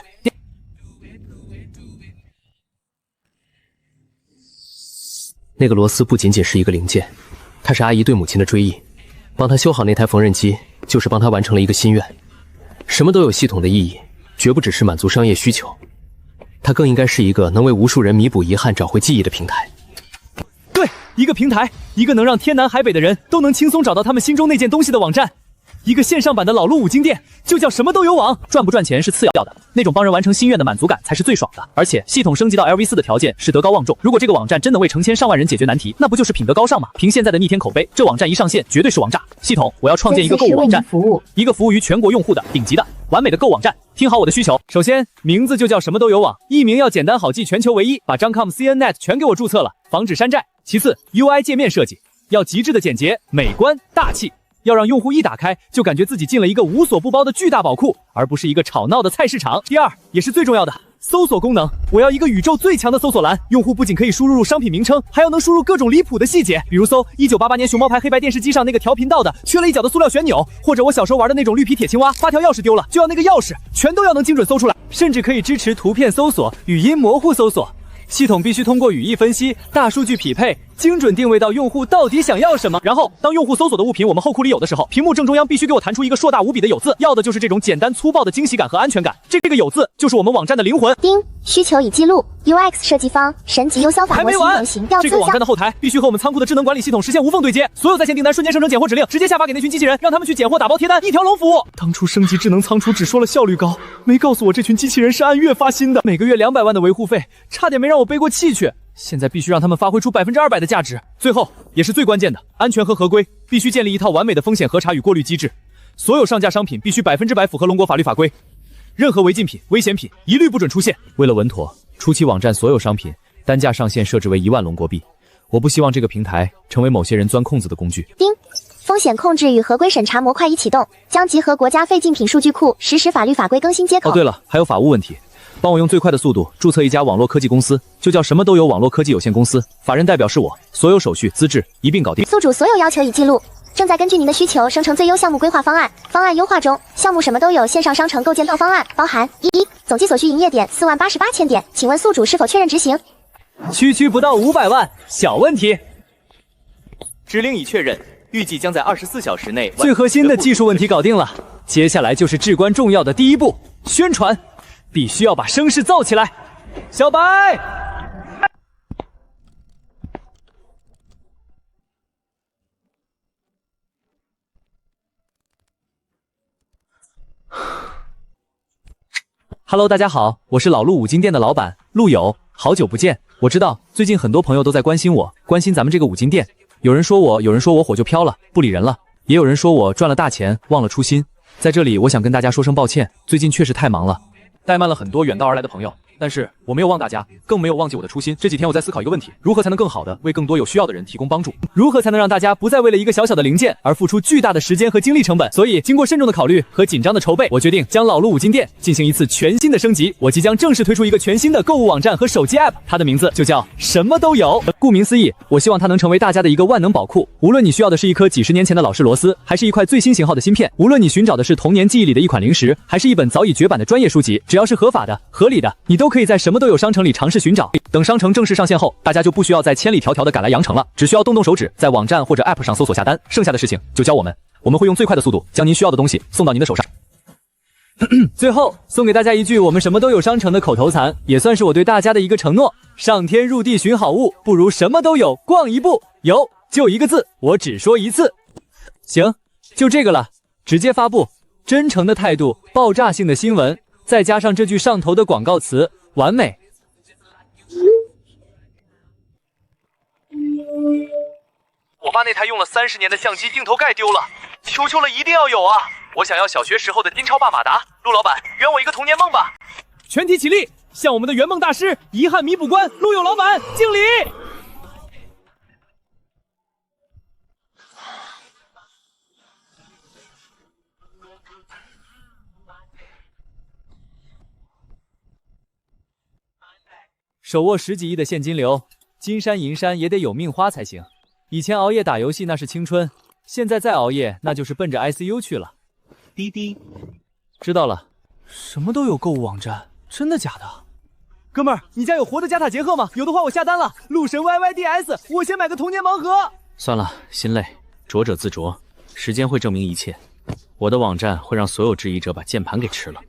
S11: 那个螺丝不仅仅是一个零件，它是阿姨对母亲的追忆。帮她修好那台缝纫机，就是帮她完成了一个心愿。什么都有系统的意义，绝不只是满足商业需求，它更应该是一个能为无数人弥补遗憾、找回记忆的平台。
S7: 对，一个平台，一个能让天南海北的人都能轻松找到他们心中那件东西的网站。一个线上版的老路五金店，就叫什么都有网。赚不赚钱是次要的，那种帮人完成心愿的满足感才是最爽的。而且系统升级到 LV4 的条件是德高望重，如果这个网站真能为成千上万人解决难题，那不就是品德高尚吗？凭现在的逆天口碑，这网站一上线绝对是王炸。系统，我要创建一个购物网站，一个服务于全国用户的顶级的完美的购网站。听好我的需求，首先名字就叫什么都有网，译名要简单好记，全球唯一，把张 com、cnnet 全给我注册了，防止山寨。其次 UI 界面设计要极致的简洁、美观、大气。要让用户一打开就感觉自己进了一个无所不包的巨大宝库，而不是一个吵闹的菜市场。第二，也是最重要的，搜索功能，我要一个宇宙最强的搜索栏，用户不仅可以输入商品名称，还要能输入各种离谱的细节，比如搜1988年熊猫牌黑白电视机上那个调频道的缺了一角的塑料旋钮，或者我小时候玩的那种绿皮铁青蛙，发条钥匙丢了就要那个钥匙，全都要能精准搜出来，甚至可以支持图片搜索、语音模糊搜索。系统必须通过语义分析、大数据匹配，精准定位到用户到底想要什么。然后，当用户搜索的物品我们后库里有的时候，屏幕正中央必须给我弹出一个硕大无比的有字，要的就是这种简单粗暴的惊喜感和安全感。这个有字就是我们网站的灵魂。
S12: 丁，需求已记录。UX 设计方，神级优消法模型等型调
S7: 这个网站的后台必须和我们仓库的智能管理系统实现无缝对接，所有在线订单瞬间生成拣货指令，直接下发给那群机器人，让他们去拣货、打包、贴单，一条龙服务。当初升级智能仓储只说了效率高，没告诉我这群机器人是按月发薪的，每个月200万的维护费，差点没让我背过气去。现在必须让他们发挥出200%的价值。最后也是最关键的，安全和合规，必须建立一套完美的风险核查与过滤机制。所有上架商品必须100%符合龙国法律法规，任何违禁品、危险品一律不准出现。为了稳妥，初期网站所有商品单价上限设置为1万龙国币。我不希望这个平台成为某些人钻空子的工具。
S12: 丁，风险控制与合规审查模块已启动，将集合国家废竞品数据库，实施法律法规更新接口。
S7: 哦，对了，还有法务问题。帮我用最快的速度注册一家网络科技公司，就叫什么都有网络科技有限公司，法人代表是我，所有手续资质一并搞定。
S12: 宿主所有要求已记录，正在根据您的需求生成最优项目规划方案，方案优化中，项目什么都有线上商城构建到方案，包含1总计所需营业点488千点，请问宿主是否确认执行？
S7: 区不到500万，小问题。指令已确认，预计将在24小时内。最核心的技术问题搞定了，接下来就是至关重要的第一步，宣传。必须要把声势造起来，小白。Hello， 大家好，我是老陆五金店的老板陆友，好久不见。我知道最近很多朋友都在关心我，关心咱们这个五金店。有人说我火就飘了，不理人了；也有人说我赚了大钱，忘了初心。在这里，我想跟大家说声抱歉，最近确实太忙了。怠慢了很多远道而来的朋友，但是我没有忘大家，更没有忘记我的初心。这几天我在思考一个问题，如何才能更好的为更多有需要的人提供帮助？如何才能让大家不再为了一个小小的零件而付出巨大的时间和精力成本？所以经过慎重的考虑和紧张的筹备，我决定将老陆五金店进行一次全新的升级。我即将正式推出一个全新的购物网站和手机 App， 它的名字就叫什么都有。顾名思义，我希望它能成为大家的一个万能宝库。无论你需要的是一颗几十年前的老式螺丝，还是一块最新型号的芯片；无论你寻找的是童年记忆里的一款零食，还是一本早已绝版的专业书籍，只要是合法的、合理的，你都可以在什么都有商城里尝试寻找。等商城正式上线后，大家就不需要再千里迢迢的赶来阳城了，只需要动动手指，在网站或者 App 上搜索下单，剩下的事情就交我们，我们会用最快的速度将您需要的东西送到您的手上。最后送给大家一句我们什么都有商城的口头禅，也算是我对大家的一个承诺：上天入地寻好物，不如什么都有逛一步。有就一个字，我只说一次。行，就这个了，直接发布，真诚的态度，爆炸性的新闻，再加上这句上头的广告词，完美。
S1: 我爸那台用了30年的相机镜头盖丢了，求求了，一定要有啊！
S5: 我想要小学时候的丁超霸马达。陆老板，圆我一个童年梦吧！
S7: 全体起立，向我们的圆梦大师、遗憾弥补官陆友老板敬礼。手握10几亿的现金流，金山银山也得有命花才行。以前熬夜打游戏那是青春，现在再熬夜那就是奔着 ICU 去了。滴滴，知道了。什么都有购物网站，真的假的？哥们儿，你家有活的加塔杰克吗？有的话我下单了。陆神 YYDS， 我先买个童年盲盒。
S8: 算了，心累，拙者自酌，时间会证明一切。我的网站会让所有质疑者把键盘给吃了。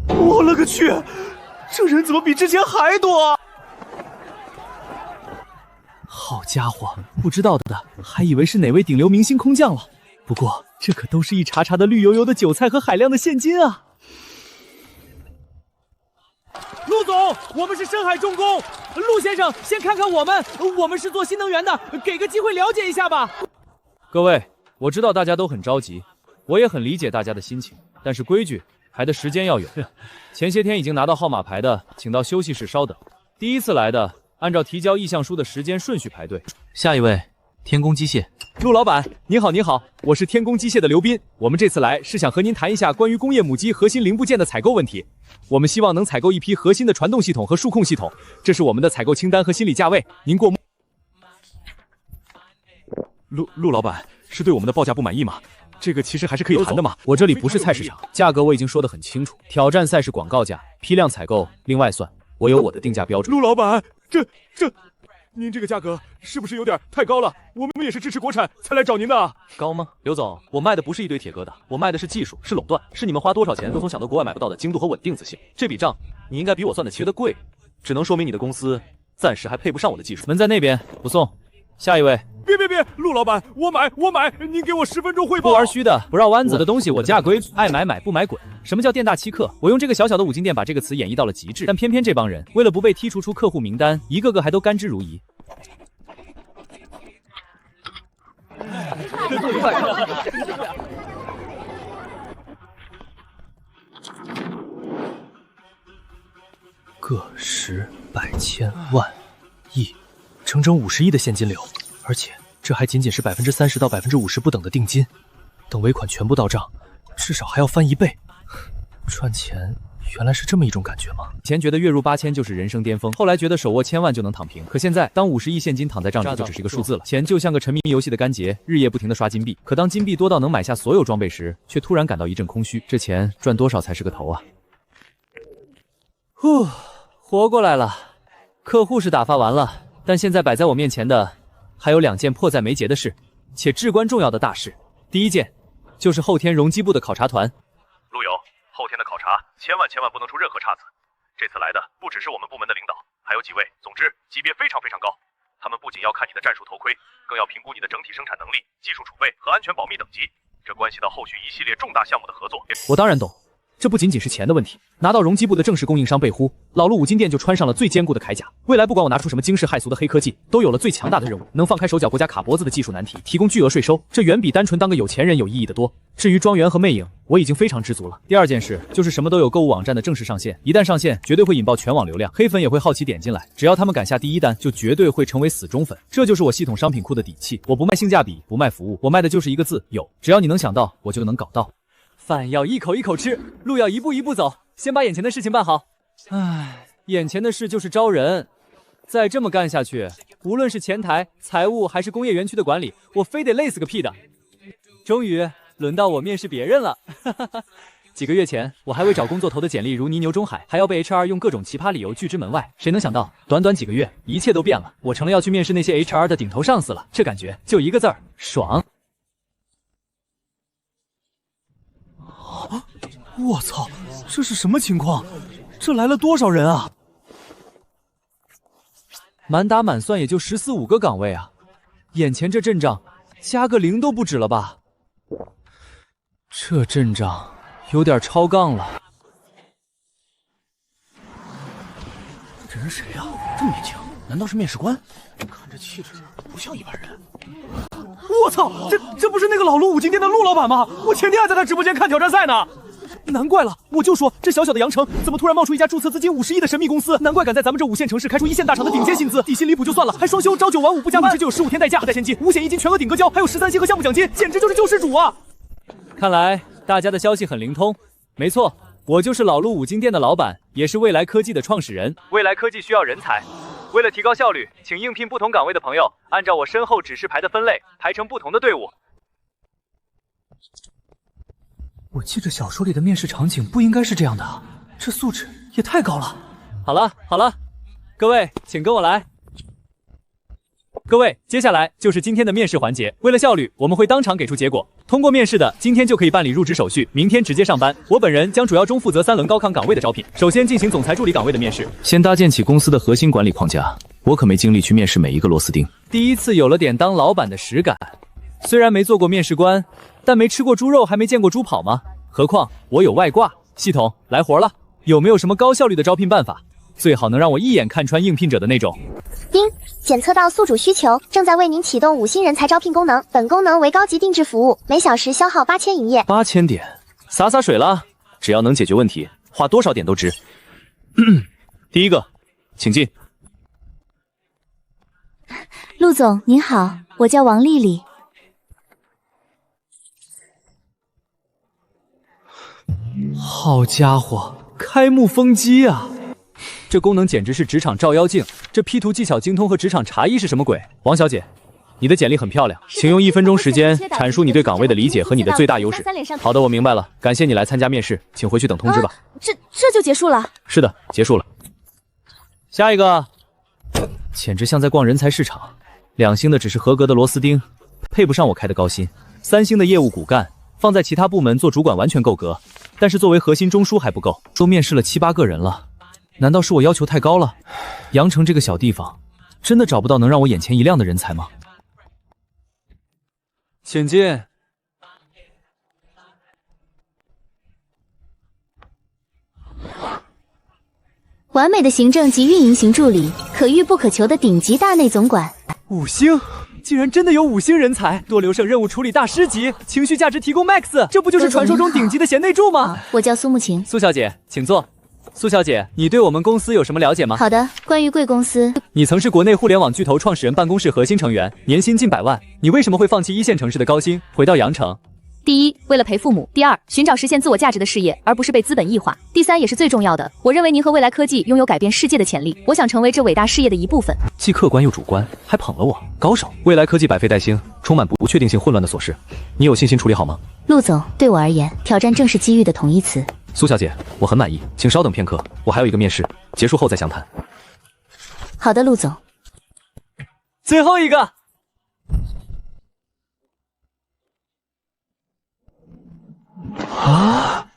S7: 我勒个去，这人怎么比之前还多？好家伙，不知道的还以为是哪位顶流明星空降了。不过这可都是一茬茬的绿油油的韭菜和海量的现金啊！陆总，我们是深海重工。陆先生，先看看我们是做新能源的，给个机会了解一下吧。各位，我知道大家都很着急，我也很理解大家的心情，但是规矩排的时间要有。前些天已经拿到号码牌的，请到休息室稍等。第一次来的，按照提交意向书的时间顺序排队。
S8: 下一位，天工机械。
S7: 陆老板，你好，你好，我是天工机械的刘斌。我们这次来是想和您谈一下关于工业母机核心零部件的采购问题。我们希望能采购一批核心的传动系统和数控系统，这是我们的采购清单和心理价位，您过目。陆老板是对我们的报价不满意吗？这个其实还是可以谈的嘛。我这里不是菜市场，价格我已经说得很清楚。挑战赛是广告价，批量采购另外算。我有我的定价标准。
S6: 陆老板，您这个价格是不是有点太高了？我们也是支持国产才来找您的。
S5: 高吗？刘总，我卖的不是一堆铁疙瘩，我卖的是技术，是垄断，是你们花多少钱都从想到国外买不到的精度和稳定自信。这笔账你应该比我算得清。觉得贵，只能说明你的公司暂时还配不上我的技术。
S7: 门在那边，不送。下一位。
S6: 别，陆老板，我买，您给我10分钟汇报。
S7: 不玩虚的，不绕弯子。我的东西我家规矩，爱买不买滚。什么叫店大欺客？我用这个小小的五金店把这个词演绎到了极致，但偏偏这帮人为了不被剔除出客户名单，一个个还都甘之如饴。
S11: 个10、百、千、万、亿，整整50亿的现金流，而且这还仅仅是30%到50%不等的定金，等尾款全部到账，至少还要翻1倍。赚钱原来是这么一种感觉吗？
S7: 以前觉得月入8000就是人生巅峰，后来觉得手握1000万就能躺平，可现在当50亿现金躺在账里就只是一个数字了。钱就像个沉迷游戏的干结，日夜不停的刷金币，可当金币多到能买下所有装备时，却突然感到一阵空虚。这钱赚多少才是个头啊？呼，活过来了。客户是打发完了，但现在摆在我面前的还有2件迫在眉睫的事，且至关重要的大事。第一件就是后天容机部的考察团。
S6: 陆友，后天的考察千万不能出任何差错。这次来的不只是我们部门的领导，还有几位，总之级别非常高。他们不仅要看你的战术头盔，更要评估你的整体生产能力、技术储备和安全保密等级，这关系到后续一系列重大项目的合作。
S7: 我当然懂，这不仅仅是钱的问题。拿到容机部的正式供应商贝呼，老陆五金店就穿上了最坚固的铠甲。未来不管我拿出什么惊世骇俗的黑科技，都有了最强大的任务，能放开手脚国家卡脖子的技术难题，提供巨额税收，这远比单纯当个有钱人有意义的多。至于庄园和魅影，我已经非常知足了。第二件事就是什么都有购物网站的正式上线，一旦上线，绝对会引爆全网流量，黑粉也会好奇点进来，只要他们敢下第一单，就绝对会成为死忠粉。这就是我系统商品库的底气。我不卖性价比，不卖服务，我卖的就是一个字有。只要你能想到，我就能搞到。饭要一口一口吃，路要一步一步走，先把眼前的事情办好。唉，眼前的事就是招人，再这么干下去，无论是前台、财务还是工业园区的管理，我非得累死个屁的。终于轮到我面试别人了。几个月前，我还未找工作投的简历如泥牛中海，还要被 HR 用各种奇葩理由拒之门外。谁能想到，短短几个月，一切都变了，我成了要去面试那些 HR 的顶头上司了。这感觉就一个字儿，爽。我操，这是什么情况？这来了多少人啊？满打满算也就14、15个岗位啊！眼前这阵仗，加个0都不止了吧？这阵仗有点超杠了。人谁呀？这么年轻，难道是面试官？看这气质不像一般人。我操，这不是那个老陆五金店的陆老板吗？我前天还在他直播间看挑战赛呢。难怪了，我就说这小小的阳城怎么突然冒出一家注册资金50亿的神秘公司？难怪敢在咱们这5线城市开出1线大厂的顶尖薪资，底薪离谱就算了，还双休朝9晚5不加班，入职就有15天代假，带现金5险1金全额顶个交，还有13薪和项目奖金，简直就是救世主啊！
S5: 看来大家的消息很灵通。没错，我就是老陆五金店的老板，也是未来科技的创始人。未来科技需要人才，为了提高效率，请应聘不同岗位的朋友，按照我身后指示牌的分类排成不同的队伍。
S7: 我记着小说里的面试场景不应该是这样的，这素质也太高了。
S5: 好了，各位请跟我来。各位，接下来就是今天的面试环节。为了效率，我们会当场给出结果。通过面试的，今天就可以办理入职手续，明天直接上班。我本人将主要中负责3轮高抗岗位的招聘。首先进行总裁助理岗位的面试，
S8: 先搭建起公司的核心管理框架。我可没精力去面试每一个螺丝钉。
S5: 第一次有了点当老板的实感。虽然没做过面试官，但没吃过猪肉还没见过猪跑吗？何况我有外挂。系统来活了，有没有什么高效率的招聘办法？最好能让我一眼看穿应聘者的那种。
S12: 丁，检测到宿主需求，正在为您启动5星人才招聘功能。本功能为高级定制服务，每小时消耗8000营业。
S8: 8000点，洒水了。只要能解决问题，花多少点都值。第一个，请进。
S10: 陆总您好，我叫王丽丽。
S5: 好家伙，开幕风机啊！这功能简直是职场照妖镜。这 P 图技巧精通和职场茶艺是什么鬼？王小姐，你的简历很漂亮，请用1分钟时间阐述你对岗位的理解和你的最大优势。好的，我明白了，感谢你来参加面试，请回去等通知吧。
S3: 这就结束了？
S5: 是的，结束了。下一个，简直像在逛人才市场。2星的只是合格的螺丝钉，配不上我开的高薪。3星的业务骨干，放在其他部门做主管完全够格，但是作为核心中枢还不够。都面试了7、8个人了，难道是我要求太高了？阳城这个小地方，真的找不到能让我眼前一亮的人才吗？请进。
S10: 完美的行政及运营型助理，可遇不可求的顶级大内总管。
S5: 5星，竟然真的有5星人才，多流省任务处理大师级，情绪价值提供 max， 这不就是传说中顶级的贤内助吗？
S10: 我叫苏慕晴。
S5: 苏小姐，请坐。苏小姐，你对我们公司有什么了解吗？
S10: 好的，关于贵公司，
S5: 你曾是国内互联网巨头创始人办公室核心成员，年薪近100万，你为什么会放弃1线城市的高薪，回到阳城？
S3: 第一，为了陪父母；第二，寻找实现自我价值的事业，而不是被资本异化；第三，也是最重要的，我认为您和未来科技拥有改变世界的潜力，我想成为这伟大事业的一部分。
S5: 既客观又主观，还捧了我，高手。未来科技百废待兴，充满不确定性、混乱的琐事，你有信心处理好吗？
S10: 陆总，对我而言，挑战正是机遇的同义词。
S5: 苏小姐，我很满意，请稍等片刻，我还有一个面试，结束后再详谈。
S10: 好的，陆总。
S5: 最后一个。啊！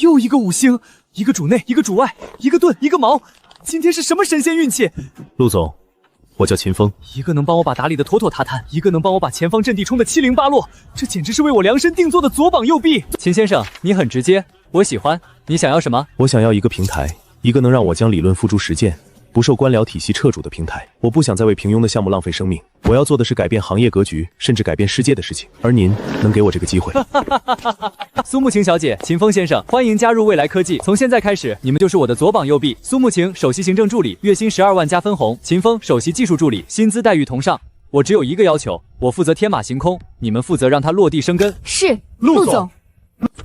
S5: 又一个5星，一个主内，一个主外，一个盾，一个矛。今天是什么神仙运气？
S8: 陆总，我叫秦风，
S5: 一个能帮我把打理的妥妥塌塌，一个能帮我把前方阵地冲得七零八落，这简直是为我量身定做的左膀右臂。秦先生，你很直接，我喜欢。你想要什么？
S4: 我想要一个平台，一个能让我将理论付诸实践，不受官僚体系掣肘的平台。我不想再为平庸的项目浪费生命，我要做的是改变行业格局，甚至改变世界的事情。而您能给我这个机会？
S5: 苏慕晴小姐，秦风先生，欢迎加入未来科技。从现在开始，你们就是我的左膀右臂。苏慕晴，首席行政助理，月薪12万加分红；秦风，首席技术助理，薪资待遇同上。我只有一个要求，我负责天马行空，你们负责让它落地生根。
S3: 是，陆总。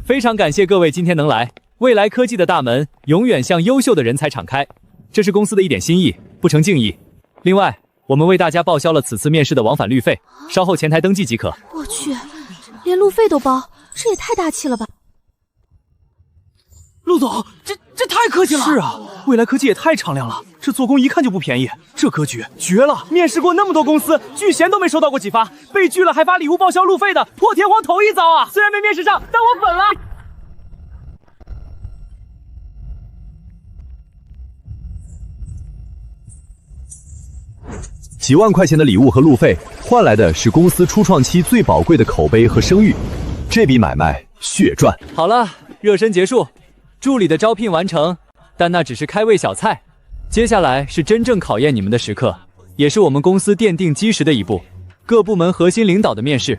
S5: 非常感谢各位今天能来，未来科技的大门永远向优秀的人才敞开。这是公司的一点心意，不成敬意。另外，我们为大家报销了此次面试的往返旅费，稍后前台登记即可。
S3: 我去，连路费都包，这也太大气了吧！
S7: 陆总，这太客气了。是啊，未来科技也太敞亮了，这做工一看就不便宜，这格局绝了！面试过那么多公司，拒贤都没收到过几发，被拒了还发礼物报销路费的，破天荒头一遭啊！虽然没面试上，但我粉了。
S13: 几万块钱的礼物和路费，换来的是公司初创期最宝贵的口碑和声誉。这笔买卖血赚。
S5: 好了，热身结束，助理的招聘完成，但那只是开胃小菜。接下来是真正考验你们的时刻，也是我们公司奠定基石的一步——各部门核心领导的面试。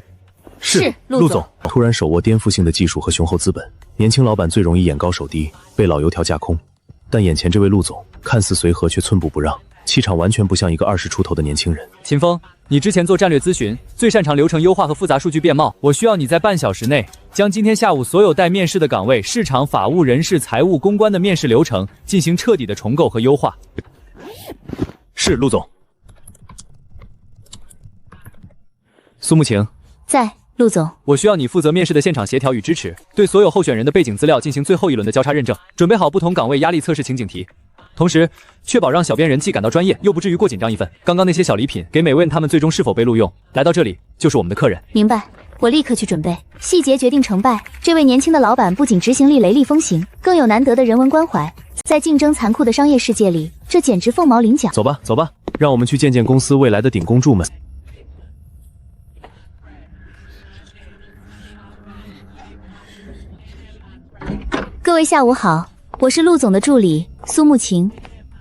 S3: 是陆总。
S11: 突然手握颠覆性的技术和雄厚资本，年轻老板最容易眼高手低，被老油条架空。但眼前这位陆总看似随和，却寸步不让，气场完全不像一个20出头的年轻人。
S5: 秦风，你之前做战略咨询，最擅长流程优化和复杂数据变貌。我需要你在半小时内，将今天下午所有待面试的岗位、市场、法务、人事、财务、公关的面试流程进行彻底的重构和优化。
S6: 是，陆总。
S5: 苏慕晴，
S3: 在。陆总，
S5: 我需要你负责面试的现场协调与支持，对所有候选人的背景资料进行最后一轮的交叉认证，准备好不同岗位压力测试情景题，同时确保让小编人既感到专业，又不至于过紧张一份。刚刚那些小礼品，给每位他们最终是否被录用，来到这里就是我们的客人。
S3: 明白，我立刻去准备。细节决定成败。这位年轻的老板不仅执行力雷厉风行，更有难得的人文关怀。在竞争残酷的商业世界里，这简直凤毛麟角。
S11: 走吧，走吧，让我们去见见公司未来的顶公主们。
S3: 各位下午好，我是陆总的助理苏慕晴。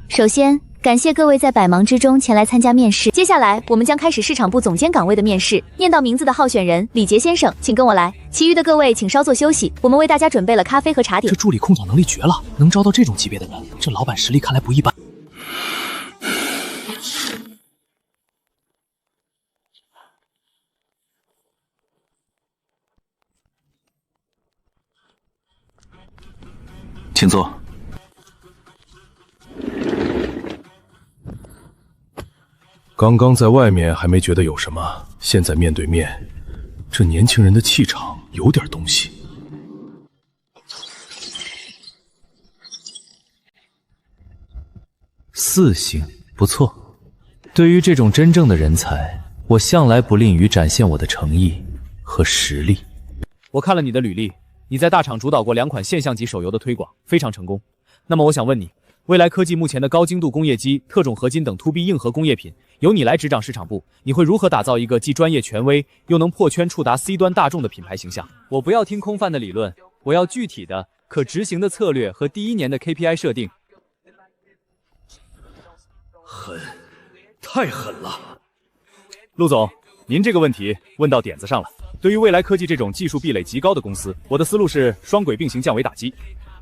S3: 首先，感谢各位在百忙之中前来参加面试。接下来，我们将开始市场部总监岗位的面试。念到名字的候选人李杰先生，请跟我来。其余的各位请稍作休息，我们为大家准备了咖啡和茶点。
S7: 这助理控场能力绝了，能招到这种级别的人，这老板实力看来不一般。
S11: 请坐。刚刚在外面还没觉得有什么，现在面对面，这年轻人的气场有点东西。
S8: 4星，不错。对于这种真正的人才，我向来不吝于展现我的诚意和实力。
S5: 我看了你的履历。你在大厂主导过2款现象级手游的推广，非常成功。那么我想问你，未来科技目前的高精度工业机、特种合金等 To B 硬核工业品，由你来执掌市场部，你会如何打造一个既专业权威，又能破圈触达 C 端大众的品牌形象？我不要听空泛的理论，我要具体的、可执行的策略和第1年的 KPI 设定。
S6: 狠，太狠了！
S5: 陆总，您这个问题问到点子上了。对于未来科技这种技术壁垒极高的公司，我的思路是双轨并行降维打击。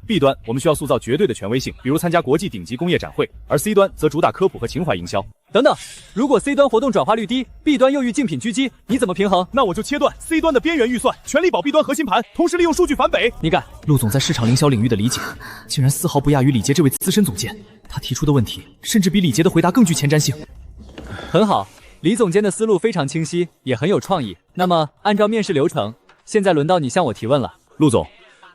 S5: B 端我们需要塑造绝对的权威性，比如参加国际顶级工业展会，而 C 端则主打科普和情怀营销。等等，如果 C 端活动转化率低 ，B 端又遇竞品狙击，你怎么平衡？
S6: 那我就切断 C 端的边缘预算，全力保 B 端核心盘，同时利用数据反北。
S5: 你敢？
S7: 陆总在市场营销领域的理解，竟然丝毫不亚于李杰这位资深总监。他提出的问题，甚至比李杰的回答更具前瞻性。
S5: 很好。李总监的思路非常清晰，也很有创意。那么，按照面试流程，现在轮到你向我提问了。
S6: 陆总，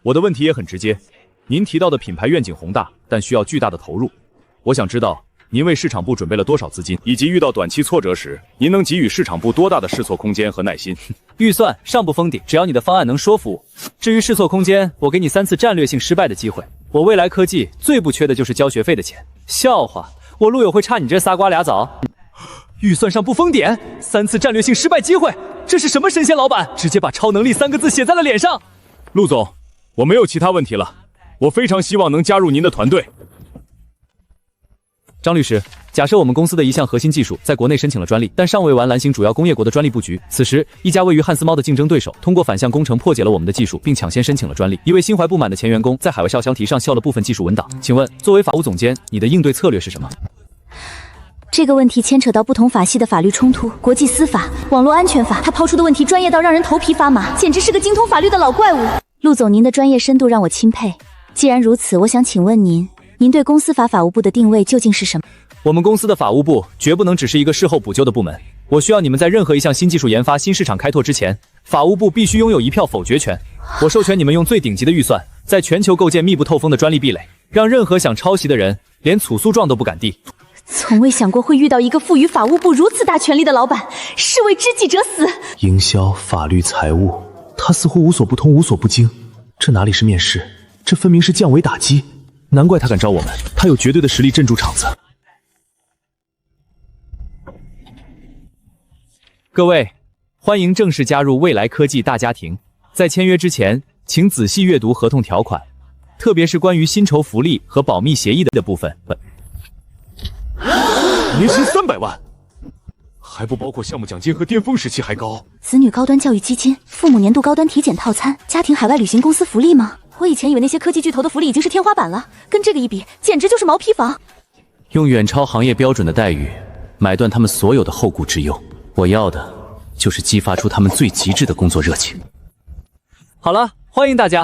S6: 我的问题也很直接。您提到的品牌愿景宏大，但需要巨大的投入。我想知道，您为市场部准备了多少资金，以及遇到短期挫折时，您能给予市场部多大的试错空间和耐心？
S5: 预算上不封顶，只要你的方案能说服我。至于试错空间，我给你3次战略性失败的机会。我未来科技最不缺的就是交学费的钱。笑话，我陆友会差你这仨瓜俩枣？预算上不封点，3次战略性失败机会，这是什么神仙老板？直接把超能力3个字写在了脸上。
S6: 陆总，我没有其他问题了，我非常希望能加入您的团队。
S5: 张律师，假设我们公司的一项核心技术在国内申请了专利，但尚未完蓝星主要工业国的专利布局。此时，一家位于汉斯猫的竞争对手通过反向工程破解了我们的技术，并抢先申请了专利。一位心怀不满的前员工在海外校箱题上校了部分技术文档。请问，作为法务总监，你的应对策略是什么？
S3: 这个问题牵扯到不同法系的法律冲突、国际司法、网络安全法。他抛出的问题专业到让人头皮发麻，简直是个精通法律的老怪物。陆总，您的专业深度让我钦佩。既然如此，我想请问您对公司法务部的定位究竟是什么？
S5: 我们公司的法务部绝不能只是一个事后补救的部门。我需要你们在任何一项新技术研发、新市场开拓之前，法务部必须拥有一票否决权。我授权你们用最顶级的预算，在全球构建密不透风的专利壁垒，让任何想抄袭的人连土诉状都不敢递。
S3: 从未想过会遇到一个赋予法务部如此大权力的老板，士为知己者死。
S11: 营销、法律、财务，他似乎无所不通，无所不精。这哪里是面试，这分明是降维打击。难怪他敢招我们，他有绝对的实力镇住场子。
S5: 各位，欢迎正式加入未来科技大家庭。在签约之前，请仔细阅读合同条款，特别是关于薪酬福利和保密协议的部分。
S6: 年薪300万，还不包括项目奖金和巅峰时期还高。
S10: 子女高端教育基金、父母年度高端体检套餐、家庭海外旅行公司福利吗？我以前以为那些科技巨头的福利已经是天花板了，跟这个一比，简直就是毛坯房。
S8: 用远超行业标准的待遇买断他们所有的后顾之忧，我要的就是激发出他们最极致的工作热情。
S5: 好了，欢迎大家。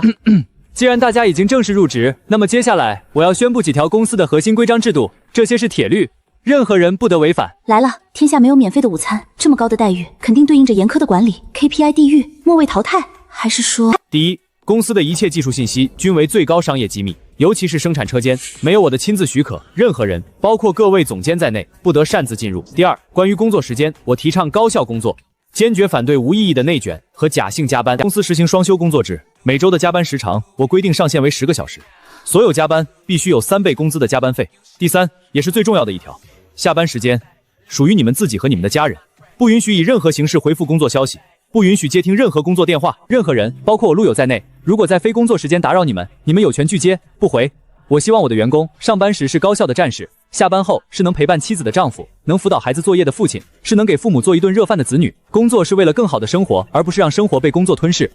S5: 既然大家已经正式入职，那么接下来我要宣布几条公司的核心规章制度，这些是铁律，任何人不得违反。
S10: 来了，天下没有免费的午餐，这么高的待遇，肯定对应着严苛的管理 ，KPI 地狱，末位淘汰，还是说？
S5: 第一，公司的一切技术信息均为最高商业机密，尤其是生产车间，没有我的亲自许可，任何人，包括各位总监在内，不得擅自进入。第二，关于工作时间，我提倡高效工作，坚决反对无意义的内卷和假性加班。公司实行双休工作制，每周的加班时长我规定上限为10个小时，所有加班必须有3倍工资的加班费。第三，也是最重要的一条，下班时间属于你们自己和你们的家人，不允许以任何形式回复工作消息，不允许接听任何工作电话。任何人，包括我陆友在内，如果在非工作时间打扰你们，你们有权拒接不回。我希望我的员工上班时是高效的战士，下班后是能陪伴妻子的丈夫，能辅导孩子作业的父亲，是能给父母做一顿热饭的子女。工作是为了更好的生活，而不是让生活被工作吞噬。